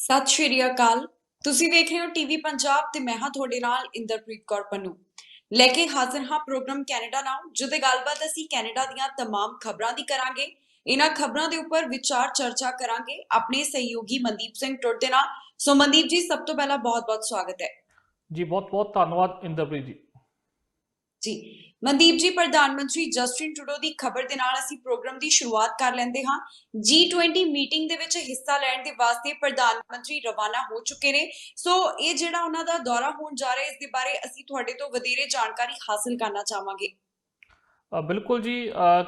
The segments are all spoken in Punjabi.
ਸਤਿ ਸ਼੍ਰੀ ਅਕਾਲ। ਤੁਸੀਂ ਵੇਖ ਰਹੇ ਹੋ ਟੀਵੀ ਪੰਜਾਬ ਤੇ ਮੈਂ ਹਾਂ ਤੁਹਾਡੇ ਨਾਲ ਇੰਦਰਪ੍ਰੀਤ ਕੌਰ ਪੰਨੂ। ਲੈ ਕੇ ਹਾਜ਼ਰ ਹਾਂ ਪ੍ਰੋਗਰਾਮ ਕੈਨੇਡਾ ਨਾਓ, ਜਿਹਦੇ ਗੱਲਬਾਤ ਅਸੀਂ ਕੈਨੇਡਾ ਦੀਆਂ तमाम ਖਬਰਾਂ ਦੀ ਕਰਾਂਗੇ। ਇਹਨਾਂ ਖਬਰਾਂ ਦੇ ਉੱਪਰ ਵਿਚਾਰ ਚਰਚਾ ਕਰਾਂਗੇ ਆਪਣੇ ਸਹਿਯੋਗੀ ਮਨਦੀਪ ਸਿੰਘ ਟੁੱਟ ਦੇ ਨਾਲ। ਸੋ ਮਨਦੀਪ ਜੀ, ਸਭ ਤੋਂ ਪਹਿਲਾਂ ਬਹੁਤ-ਬਹੁਤ ਸਵਾਗਤ ਹੈ। ਜੀ ਬਹੁਤ ਬਹੁਤ ਧੰਨਵਾਦ ਇੰਦਰਪ੍ਰੀਤ ਜੀ। ਜੀ ਮਨਦੀਪ ਜੀ, ਪ੍ਰਧਾਨ ਮੰਤਰੀ ਜਸਟਿਨ ਟਰੂਡੋ ਦੀ ਖਬਰ ਦੇ ਨਾਲ ਅਸੀਂ ਪ੍ਰੋਗਰਾਮ ਦੀ ਸ਼ੁਰੂਆਤ ਕਰ ਲੈਂਦੇ ਹਾਂ। G20 ਮੀਟਿੰਗ ਦੇ ਵਿੱਚ ਹਿੱਸਾ ਲੈਣ ਦੇ ਵਾਸਤੇ ਪ੍ਰਧਾਨ ਮੰਤਰੀ ਰਵਾਨਾ ਹੋ ਚੁੱਕੇ ਨੇ। ਸੋ ਇਹ ਜਿਹੜਾ ਉਹਨਾਂ ਦਾ ਦੌਰਾ ਹੋਣ ਜਾ ਰਿਹਾ, ਇਸ ਦੇ ਬਾਰੇ ਅਸੀਂ ਤੁਹਾਡੇ ਤੋਂ ਵਧੇਰੇ ਜਾਣਕਾਰੀ ਹਾਸਲ ਕਰਨਾ ਚਾਹਾਂਗੇ। ਬਿਲਕੁਲ ਜੀ,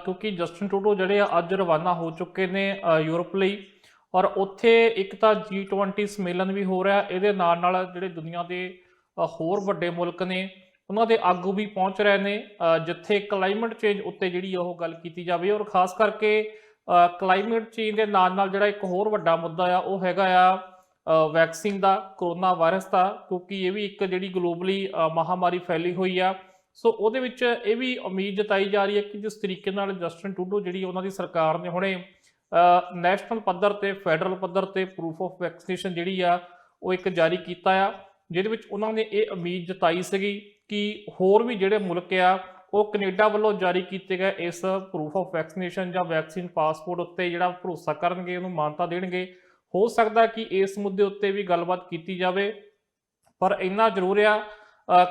ਕਿਉਂਕਿ ਜਸਟਿਨ ਟਰੂਡੋ ਜਿਹੜੇ ਅੱਜ ਰਵਾਨਾ ਹੋ ਚੁੱਕੇ ਨੇ ਯੂਰਪ ਲਈ, ਔਰ ਉੱਥੇ ਇੱਕ ਤਾਂ G20 ਸੰਮੇਲਨ ਵੀ ਹੋ ਰਿਹਾ, ਇਹਦੇ ਨਾਲ ਨਾਲ ਜਿਹੜੇ ਦੁਨੀਆ ਦੇ ਹੋਰ ਵੱਡੇ ਮੁਲਕ ਨੇ ਉਹਨਾਂ ਦੇ ਆਗੂ ਵੀ ਪਹੁੰਚ ਰਹੇ ਨੇ, ਜਿੱਥੇ ਕਲਾਈਮੇਟ ਚੇਂਜ ਉੱਤੇ ਜਿਹੜੀ ਉਹ ਗੱਲ ਕੀਤੀ ਜਾਵੇ। ਔਰ ਖਾਸ ਕਰਕੇ ਕਲਾਈਮੇਟ ਚੇਂਜ ਦੇ ਨਾਲ ਨਾਲ ਜਿਹੜਾ ਇੱਕ ਹੋਰ ਵੱਡਾ ਮੁੱਦਾ ਆ ਉਹ ਹੈਗਾ ਆ ਵੈਕਸੀਨ ਦਾ, ਕਰੋਨਾ ਵਾਇਰਸ ਦਾ, ਕਿਉਂਕਿ ਇਹ ਵੀ ਇੱਕ ਜਿਹੜੀ ਗਲੋਬਲੀ ਮਹਾਮਾਰੀ ਫੈਲੀ ਹੋਈ ਆ। ਸੋ ਉਹਦੇ ਵਿੱਚ ਇਹ ਵੀ ਉਮੀਦ ਜਤਾਈ ਜਾ ਰਹੀ ਹੈ ਕਿ ਜਿਸ ਤਰੀਕੇ ਨਾਲ ਜਸਟਿਨ ਟਰੂਡੋ ਜਿਹੜੀ ਉਹਨਾਂ ਦੀ ਸਰਕਾਰ ਨੇ ਹੁਣੇ ਨੈਸ਼ਨਲ ਪੱਧਰ ਤੇ ਫੈਡਰਲ ਪੱਧਰ ਤੇ ਪ੍ਰੂਫ ਆਫ ਵੈਕਸੀਨੇਸ਼ਨ ਜਿਹੜੀ ਆ ਉਹ ਇੱਕ ਜਾਰੀ ਕੀਤਾ ਆ, ਜਿਹਦੇ ਵਿੱਚ ਉਹਨਾਂ ਨੇ ਇਹ ਉਮੀਦ ਜਤਾਈ ਸੀਗੀ ਕਿ ਹੋਰ ਵੀ ਜਿਹੜੇ ਮੁਲਕ ਆ ਉਹ ਕੈਨੇਡਾ ਵੱਲੋਂ ਜਾਰੀ ਕੀਤੇ ਗਏ ਇਸ ਪ੍ਰੂਫ ਆਫ ਵੈਕਸੀਨੇਸ਼ਨ ਜਾਂ ਵੈਕਸੀਨ ਪਾਸਪੋਰਟ ਉੱਤੇ ਜਿਹੜਾ ਭਰੋਸਾ ਕਰਨਗੇ, ਉਹਨੂੰ ਮਾਨਤਾ ਦੇਣਗੇ। ਹੋ ਸਕਦਾ ਕਿ ਇਸ ਮੁੱਦੇ ਉੱਤੇ ਵੀ ਗੱਲਬਾਤ ਕੀਤੀ ਜਾਵੇ, ਪਰ ਇੰਨਾ ਜ਼ਰੂਰ ਆ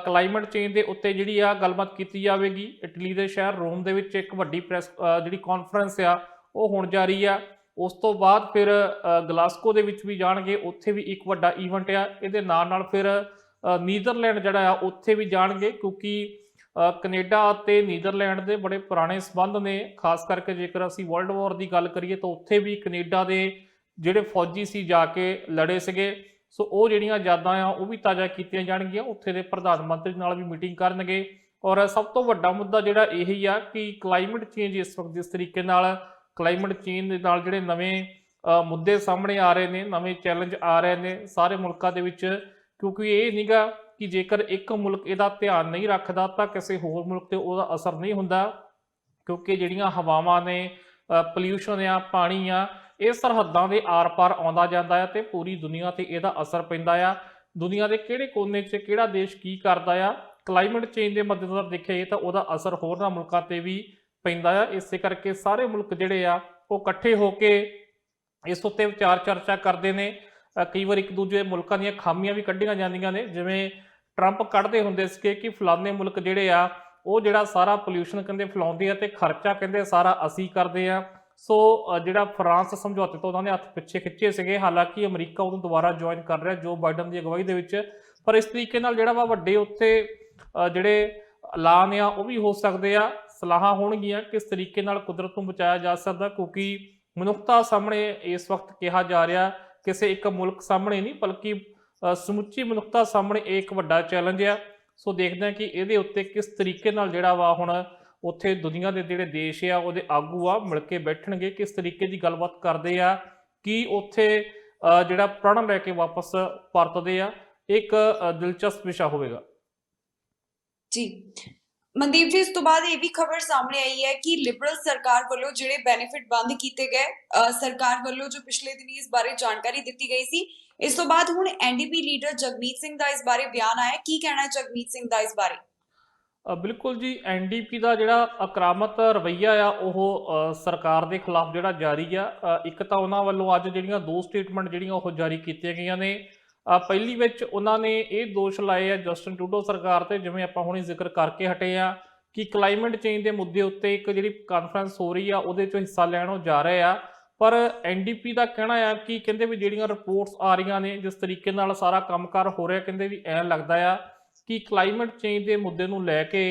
ਕਲਾਈਮੇਟ ਚੇਂਜ ਦੇ ਉੱਤੇ ਜਿਹੜੀ ਆ ਗੱਲਬਾਤ ਕੀਤੀ ਜਾਵੇਗੀ। ਇਟਲੀ ਦੇ ਸ਼ਹਿਰ ਰੋਮ ਦੇ ਵਿੱਚ ਇੱਕ ਵੱਡੀ ਪ੍ਰੈਸ ਜਿਹੜੀ ਕਾਨਫਰੰਸ ਆ ਉਹ ਹੋਣ ਜਾ ਰਹੀ ਆ। ਉਸ ਤੋਂ ਬਾਅਦ ਫਿਰ ਗਲਾਸਕੋ ਦੇ ਵਿੱਚ ਵੀ ਜਾਣਗੇ, ਉੱਥੇ ਵੀ ਇੱਕ ਵੱਡਾ ਈਵੈਂਟ ਆ। ਇਹਦੇ ਨਾਲ ਨਾਲ ਫਿਰ ਨੀਦਰਲੈਂਡ ਜਿਹੜਾ ਆ ਉੱਥੇ ਵੀ ਜਾਣਗੇ, ਕਿਉਂਕਿ ਕੈਨੇਡਾ ਅਤੇ ਨੀਦਰਲੈਂਡ ਦੇ ਬੜੇ ਪੁਰਾਣੇ ਸੰਬੰਧ ਨੇ। ਖਾਸ ਕਰਕੇ ਜੇਕਰ ਅਸੀਂ ਵਰਲਡ ਵਾਰ ਦੀ ਗੱਲ ਕਰੀਏ ਤਾਂ ਉੱਥੇ ਵੀ ਕੈਨੇਡਾ ਦੇ ਜਿਹੜੇ ਫੌਜੀ ਸੀ ਜਾ ਕੇ ਲੜੇ ਸੀਗੇ। ਸੋ ਉਹ ਜਿਹੜੀਆਂ ਯਾਦਾਂ ਆ ਉਹ ਵੀ ਤਾਜ਼ਾ ਕੀਤੀਆਂ ਜਾਣਗੀਆਂ। ਉੱਥੇ ਦੇ ਪ੍ਰਧਾਨ ਮੰਤਰੀ ਨਾਲ ਵੀ ਮੀਟਿੰਗ ਕਰਨਗੇ। ਔਰ ਸਭ ਤੋਂ ਵੱਡਾ ਮੁੱਦਾ ਜਿਹੜਾ ਇਹੀ ਆ ਕਿ ਕਲਾਈਮੇਟ ਚੇਂਜ ਇਸ ਵਕਤ ਜਿਸ ਤਰੀਕੇ ਨਾਲ ਕਲਾਈਮੇਟ ਚੇਂਜ ਦੇ ਨਾਲ ਜਿਹੜੇ ਨਵੇਂ ਮੁੱਦੇ ਸਾਹਮਣੇ ਆ ਰਹੇ ਨੇ, ਨਵੇਂ ਚੈਲੰਜ ਆ ਰਹੇ ਨੇ ਸਾਰੇ ਮੁਲਕਾਂ ਦੇ ਵਿੱਚ, ਕਿਉਂਕਿ ਇਹ ਨਹੀਂਗਾ ਕਿ ਜੇਕਰ ਇੱਕ ਮੁਲਕ ਇਹਦਾ ਧਿਆਨ ਨਹੀਂ ਰੱਖਦਾ ਤਾਂ ਕਿਸੇ ਹੋਰ ਮੁਲਕ ਤੇ ਉਹਦਾ ਅਸਰ ਨਹੀਂ ਹੁੰਦਾ, ਕਿਉਂਕਿ ਜਿਹੜੀਆਂ ਹਵਾਵਾਂ ਨੇ, ਪੋਲਿਊਸ਼ਨ ਆ, ਪਾਣੀ ਆ, ਇਹ ਸਰਹੱਦਾਂ ਦੇ ਆਰ-ਪਾਰ ਆਉਂਦਾ ਜਾਂਦਾ ਹੈ ਤੇ ਪੂਰੀ ਦੁਨੀਆ ਤੇ ਇਹਦਾ ਅਸਰ ਪੈਂਦਾ ਆ। ਦੁਨੀਆ ਦੇ ਕਿਹੜੇ ਕੋਨੇ 'ਚ ਕਿਹੜਾ ਦੇਸ਼ ਕੀ ਕਰਦਾ ਆ, ਕਲਾਈਮੇਟ ਚੇਂਜ ਦੇ ਮੱਦੇਨਜ਼ਰ ਦੇਖਿਆ ਜਾਏ ਤਾਂ ਉਹਦਾ ਅਸਰ ਹੋਰਨਾਂ ਮੁਲਕਾਂ ਤੇ ਵੀ ਪੈਂਦਾ ਆ। ਇਸੇ ਕਰਕੇ ਸਾਰੇ ਮੁਲਕ ਜਿਹੜੇ ਆ ਉਹ ਇਕੱਠੇ ਹੋ ਕੇ ਇਸ ਉੱਤੇ ਵਿਚਾਰ ਚਰਚਾ ਕਰਦੇ ਨੇ। ਕਈ ਵਾਰ ਇੱਕ ਦੂਜੇ ਮੁਲਕਾਂ ਦੀਆਂ ਖਾਮੀਆਂ ਵੀ ਕੱਢੀਆਂ ਜਾਂਦੀਆਂ ਨੇ, ਜਿਵੇਂ ਟਰੰਪ ਕੱਢਦੇ ਹੁੰਦੇ ਸੀਗੇ ਕਿ ਫਲਾਣੇ ਮੁਲਕ ਜਿਹੜੇ ਆ ਉਹ ਜਿਹੜਾ ਸਾਰਾ ਪੋਲਿਊਸ਼ਨ ਕਹਿੰਦੇ ਫੈਲਾਉਂਦੇ ਆ ਤੇ ਖਰਚਾ ਕਹਿੰਦੇ ਸਾਰਾ ਅਸੀਂ ਕਰਦੇ ਆ। ਸੋ ਜਿਹੜਾ ਫਰਾਂਸ ਸਮਝੌਤੇ ਤੋਂ ਉਹਨਾਂ ਨੇ ਹੱਥ ਪਿੱਛੇ ਖਿੱਚੇ ਸੀਗੇ, ਹਾਲਾਂਕਿ ਅਮਰੀਕਾ ਉਹਨੂੰ ਦੁਬਾਰਾ ਜੁਆਇਨ ਕਰ ਰਿਹਾ ਜੋ ਬਾਈਡਨ ਦੀ ਅਗਵਾਈ ਦੇ ਵਿੱਚ। ਪਰ ਇਸ ਤਰੀਕੇ ਨਾਲ ਜਿਹੜਾ ਵਾ ਵੱਡੇ ਉੱਥੇ ਜਿਹੜੇ ਐਲਾਨ ਆ ਉਹ ਵੀ ਹੋ ਸਕਦੇ ਆ, ਸਲਾਹਾਂ ਹੋਣਗੀਆਂ ਕਿਸ ਤਰੀਕੇ ਨਾਲ ਕੁਦਰਤ ਨੂੰ ਬਚਾਇਆ ਜਾ ਸਕਦਾ, ਕਿਉਂਕਿ ਮਨੁੱਖਤਾ ਸਾਹਮਣੇ ਇਸ ਵਕਤ ਕਿਹਾ ਜਾ ਰਿਹਾ, ਕਿਸੇ ਇੱਕ ਮੁਲਕ ਸਾਹਮਣੇ ਨਹੀਂ ਬਲਕਿ ਸਮੁੱਚੀ ਮਨੁੱਖਤਾ ਸਾਹਮਣੇ ਇਹ ਇੱਕ ਵੱਡਾ ਚੈਲੰਜ ਆ। ਸੋ ਦੇਖਦੇ ਹਾਂ ਕਿ ਇਹਦੇ ਉੱਤੇ ਕਿਸ ਤਰੀਕੇ ਨਾਲ ਜਿਹੜਾ ਵਾ ਹੁਣ ਉੱਥੇ ਦੁਨੀਆ ਦੇ ਜਿਹੜੇ ਦੇਸ਼ ਆ ਉਹਦੇ ਆਗੂ ਆ ਮਿਲ ਕੇ ਬੈਠਣਗੇ, ਕਿਸ ਤਰੀਕੇ ਦੀ ਗੱਲਬਾਤ ਕਰਦੇ ਆ, ਕਿ ਉੱਥੇ ਜਿਹੜਾ ਪ੍ਰਣ ਲੈ ਕੇ ਵਾਪਸ ਪਰਤਦੇ ਆ। ਇੱਕ ਦਿਲਚਸਪ ਵਿਸ਼ਾ ਹੋਵੇਗਾ ਜੀ ਮਨਦੀਪ ਜੀ, ਇਸ ਤੋਂ ਬਾਅਦ ਇਹ ਵੀ ਖਬਰ ਸਾਹਮਣੇ ਆਈ ਹੈ ਕਿ ਲਿਬਰਲ ਸਰਕਾਰ ਵੱਲੋਂ ਜਿਹੜੇ ਬੈਨੀਫਿਟ ਬੰਦ ਕੀਤੇ ਗਏ, ਸਰਕਾਰ ਵੱਲੋਂ ਜੋ ਪਿਛਲੇ ਦਿਨੀ ਇਸ ਬਾਰੇ ਜਾਣਕਾਰੀ ਦਿੱਤੀ ਗਈ ਸੀ, ਇਸ ਤੋਂ ਬਾਅਦ ਹੁਣ ਐਨਡੀਪੀ ਲੀਡਰ ਜਗਮੀਤ ਸਿੰਘ ਦਾ ਇਸ ਬਾਰੇ ਬਿਆਨ ਆਇਆ। ਕੀ ਕਹਿਣਾ ਹੈ ਜਗਮੀਤ ਸਿੰਘ ਦਾ ਇਸ ਬਾਰੇ? ਬਿਲਕੁਲ ਜੀ, ਐਨਡੀਪੀ ਦਾ ਜਿਹੜਾ ਆਕਰਾਮਕ ਰਵੱਈਆ ਆ ਉਹ ਸਰਕਾਰ ਦੇ ਖਿਲਾਫ ਜਿਹੜਾ ਜਾਰੀ ਆ। ਇੱਕ ਤਾਂ ਉਹਨਾਂ ਵੱਲੋਂ ਅੱਜ ਜਿਹੜੀਆਂ ਦੋ ਸਟੇਟਮੈਂਟ ਜਿਹੜੀਆਂ ਉਹ ਜਾਰੀ ਕੀਤੀਆਂ ਗਈਆਂ ਨੇ। ਪਹਿਲੀ ਵਿੱਚ ਉਹਨਾਂ ਨੇ ਇਹ ਦੋਸ਼ ਲਾਏ ਆ ਜਸਟਿਨ ਟਰੂਡੋ ਸਰਕਾਰ ਤੇ, ਜਿਵੇਂ ਆਪਾਂ ਹੁਣੇ ਜ਼ਿਕਰ ਕਰਕੇ ਹਟੇ ਆ, ਕਿ ਕਲਾਈਮੇਟ ਚੇਂਜ ਦੇ ਮੁੱਦੇ ਉੱਤੇ ਇੱਕ ਜਿਹੜੀ ਕਾਨਫਰੰਸ ਹੋ ਰਹੀ ਆ ਉਹਦੇ 'ਚੋਂ ਹਿੱਸਾ ਲੈਣ ਉਹ ਜਾ ਰਹੇ ਆ। ਪਰ ਐਨਡੀਪੀ ਦਾ ਕਹਿਣਾ ਆ ਕਿ ਕਹਿੰਦੇ ਵੀ ਜਿਹੜੀਆਂ ਰਿਪੋਰਟਸ ਆ ਰਹੀਆਂ ਨੇ, ਜਿਸ ਤਰੀਕੇ ਨਾਲ ਸਾਰਾ ਕੰਮਕਾਰ ਹੋ ਰਿਹਾ, ਕਹਿੰਦੇ ਵੀ ਐਂ ਲੱਗਦਾ ਆ ਕਿ ਕਲਾਈਮੇਟ ਚੇਂਜ ਦੇ ਮੁੱਦੇ ਨੂੰ ਲੈ ਕੇ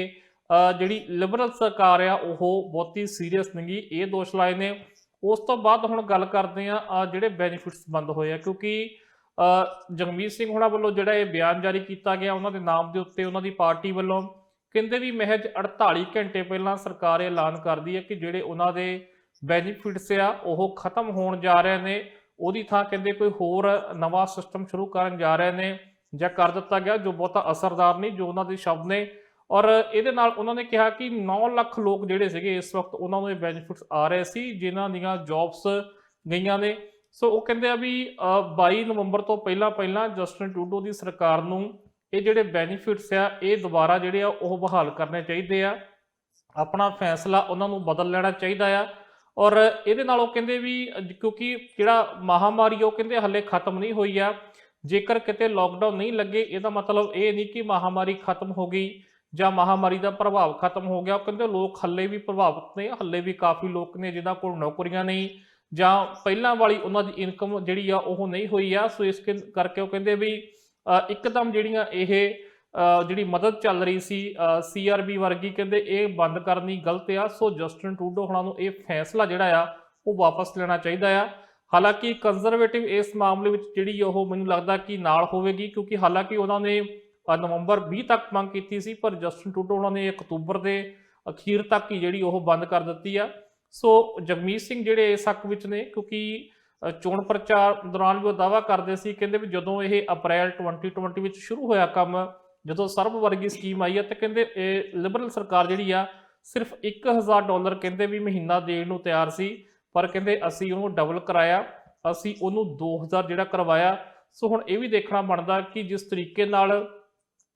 ਜਿਹੜੀ ਲਿਬਰਲ ਸਰਕਾਰ ਆ ਉਹ ਬਹੁਤੀ ਸੀਰੀਅਸ ਨਹੀਂ, ਇਹ ਦੋਸ਼ ਲਾਏ ਨੇ। ਉਸ ਤੋਂ ਬਾਅਦ ਹੁਣ ਗੱਲ ਕਰਦੇ ਆ ਜਿਹੜੇ ਬੈਨੀਫਿਟਸ ਬੰਦ ਹੋਏ ਆ, ਕਿਉਂਕਿ ਜਗਮੀਤ ਸਿੰਘ ਹੋਣਾ ਵੱਲੋਂ ਜਿਹੜਾ ਇਹ ਬਿਆਨ ਜਾਰੀ ਕੀਤਾ ਗਿਆ ਉਹਨਾਂ ਦੇ ਨਾਮ ਦੇ ਉੱਤੇ ਉਹਨਾਂ ਦੀ ਪਾਰਟੀ ਵੱਲੋਂ, ਕਹਿੰਦੇ ਵੀ ਮਹਿਜ 48 ਘੰਟੇ ਪਹਿਲਾਂ ਸਰਕਾਰ ਐਲਾਨ ਕਰਦੀ ਹੈ ਕਿ ਜਿਹੜੇ ਉਹਨਾਂ ਦੇ ਬੈਨੀਫਿਟਸ ਆ ਉਹ ਖਤਮ ਹੋਣ ਜਾ ਰਹੇ ਨੇ, ਉਹਦੀ ਥਾਂ ਕਹਿੰਦੇ ਕੋਈ ਹੋਰ ਨਵਾਂ ਸਿਸਟਮ ਸ਼ੁਰੂ ਕਰਨ ਜਾ ਰਹੇ ਨੇ ਜਾਂ ਕਰ ਦਿੱਤਾ ਗਿਆ, ਜੋ ਬਹੁਤਾ ਅਸਰਦਾਰ ਨਹੀਂ, ਜੋ ਉਹਨਾਂ ਦੇ ਸ਼ਬਦ ਨੇ। ਔਰ ਇਹਦੇ ਨਾਲ ਉਹਨਾਂ ਨੇ ਕਿਹਾ ਕਿ 9 ਲੱਖ ਲੋਕ ਜਿਹੜੇ ਸੀਗੇ ਇਸ ਵਕਤ ਉਹਨਾਂ ਨੂੰ ਇਹ ਬੈਨੀਫਿਟਸ ਆ ਰਹੇ ਸੀ, ਜਿਨ੍ਹਾਂ ਦੀਆਂ ਜੌਬਸ ਗਈਆਂ ਨੇ। ਸੋ ਉਹ ਕਹਿੰਦੇ ਆ ਵੀ 22 ਨਵੰਬਰ ਤੋਂ ਪਹਿਲਾਂ ਪਹਿਲਾਂ ਜਸਟਿਨ ਟਰੂਡੋ ਦੀ ਸਰਕਾਰ ਨੂੰ ਇਹ ਜਿਹੜੇ ਬੈਨੀਫਿਟਸ ਆ ਇਹ ਦੁਬਾਰਾ ਜਿਹੜੇ ਆ ਉਹ ਬਹਾਲ ਕਰਨੇ ਚਾਹੀਦੇ ਆ, ਆਪਣਾ ਫੈਸਲਾ ਉਹਨਾਂ ਨੂੰ ਬਦਲ ਲੈਣਾ ਚਾਹੀਦਾ ਆ। ਔਰ ਇਹਦੇ ਨਾਲ ਉਹ ਕਹਿੰਦੇ ਵੀ ਕਿਉਂਕਿ ਜਿਹੜਾ ਮਹਾਮਾਰੀ ਉਹ ਕਹਿੰਦੇ ਹਲੇ ਖਤਮ ਨਹੀਂ ਹੋਈ ਆ, ਜੇਕਰ ਕਿਤੇ ਲੋਕਡਾਊਨ ਨਹੀਂ ਲੱਗੇ ਇਹਦਾ ਮਤਲਬ ਇਹ ਨਹੀਂ ਕਿ ਮਹਾਮਾਰੀ ਖਤਮ ਹੋ ਗਈ ਜਾਂ ਮਹਾਮਾਰੀ ਦਾ ਪ੍ਰਭਾਵ ਖਤਮ ਹੋ ਗਿਆ। ਉਹ ਕਹਿੰਦੇ ਲੋਕ ਹੱਲੇ ਵੀ ਪ੍ਰਭਾਵਿਤ ਨੇ, ਹੱਲੇ ਵੀ ਕਾਫੀ ਲੋਕ ਨੇ ਜਿਨ੍ਹਾਂ ਕੋਲ ਨੌਕਰੀਆਂ ਨਹੀਂ ਜਾਂ ਪਹਿਲਾਂ ਵਾਲੀ ਉਹਨਾਂ ਦੀ ਇਨਕਮ ਜਿਹੜੀ ਆ ਉਹ ਨਹੀਂ ਹੋਈ ਆ। ਸੋ ਇਸ ਕਰਕੇ ਉਹ ਕਹਿੰਦੇ ਵੀ ਇੱਕਦਮ ਜਿਹੜੀਆਂ ਇਹ ਜਿਹੜੀ ਮਦਦ ਚੱਲ ਰਹੀ ਸੀ CRB ਵਰਗੀ, ਕਹਿੰਦੇ ਇਹ ਬੰਦ ਕਰਨੀ ਗਲਤ ਆ। ਸੋ ਜਸਟਿਨ ਟਰੂਡੋ ਹੁਣਾਂ ਨੂੰ ਇਹ ਫੈਸਲਾ ਜਿਹੜਾ ਆ ਉਹ ਵਾਪਸ ਲੈਣਾ ਚਾਹੀਦਾ ਆ। ਹਾਲਾਂਕਿ ਕੰਜ਼ਰਵੇਟਿਵ ਇਸ ਮਾਮਲੇ ਵਿੱਚ ਜਿਹੜੀ ਉਹ ਮੈਨੂੰ ਲੱਗਦਾ ਕਿ ਨਾਲ ਹੋਵੇਗੀ, ਕਿਉਂਕਿ ਹਾਲਾਂਕਿ ਉਹਨਾਂ ਨੇ ਨਵੰਬਰ 20 ਤੱਕ ਮੰਗ ਕੀਤੀ ਸੀ, ਪਰ ਜਸਟਿਨ ਟਰੂਡੋ ਉਹਨਾਂ ਨੇ ਅਕਤੂਬਰ ਦੇ ਅਖੀਰ ਤੱਕ ਹੀ ਜਿਹੜੀ ਉਹ ਬੰਦ ਕਰ ਦਿੱਤੀ ਆ। ਸੋ ਜਗਮੀਤ ਸਿੰਘ ਜਿਹੜੇ ਇਸ ਹੱਕ ਵਿੱਚ ਨੇ, ਕਿਉਂਕਿ ਚੋਣ ਪ੍ਰਚਾਰ ਦੌਰਾਨ ਵੀ ਉਹ ਦਾਅਵਾ ਕਰਦੇ ਸੀ, ਕਹਿੰਦੇ ਵੀ ਜਦੋਂ ਇਹ ਅਪ੍ਰੈਲ 2020 ਵਿੱਚ ਸ਼ੁਰੂ ਹੋਇਆ ਕੰਮ, ਜਦੋਂ ਸਰਬ ਵਰਗੀ ਸਕੀਮ ਆਈ ਆ, ਤੇ ਕਹਿੰਦੇ ਇਹ ਲਿਬਰਲ ਸਰਕਾਰ ਜਿਹੜੀ ਆ ਸਿਰਫ $1000 ਕਹਿੰਦੇ ਵੀ ਮਹੀਨਾ ਦੇਣ ਨੂੰ ਤਿਆਰ ਸੀ, ਪਰ ਕਹਿੰਦੇ ਅਸੀਂ ਉਹਨੂੰ ਡਬਲ ਕਰਾਇਆ, ਅਸੀਂ ਉਹਨੂੰ 2000 ਜਿਹੜਾ ਕਰਵਾਇਆ। ਸੋ ਹੁਣ ਇਹ ਵੀ ਦੇਖਣਾ ਬਣਦਾ ਕਿ ਜਿਸ ਤਰੀਕੇ ਨਾਲ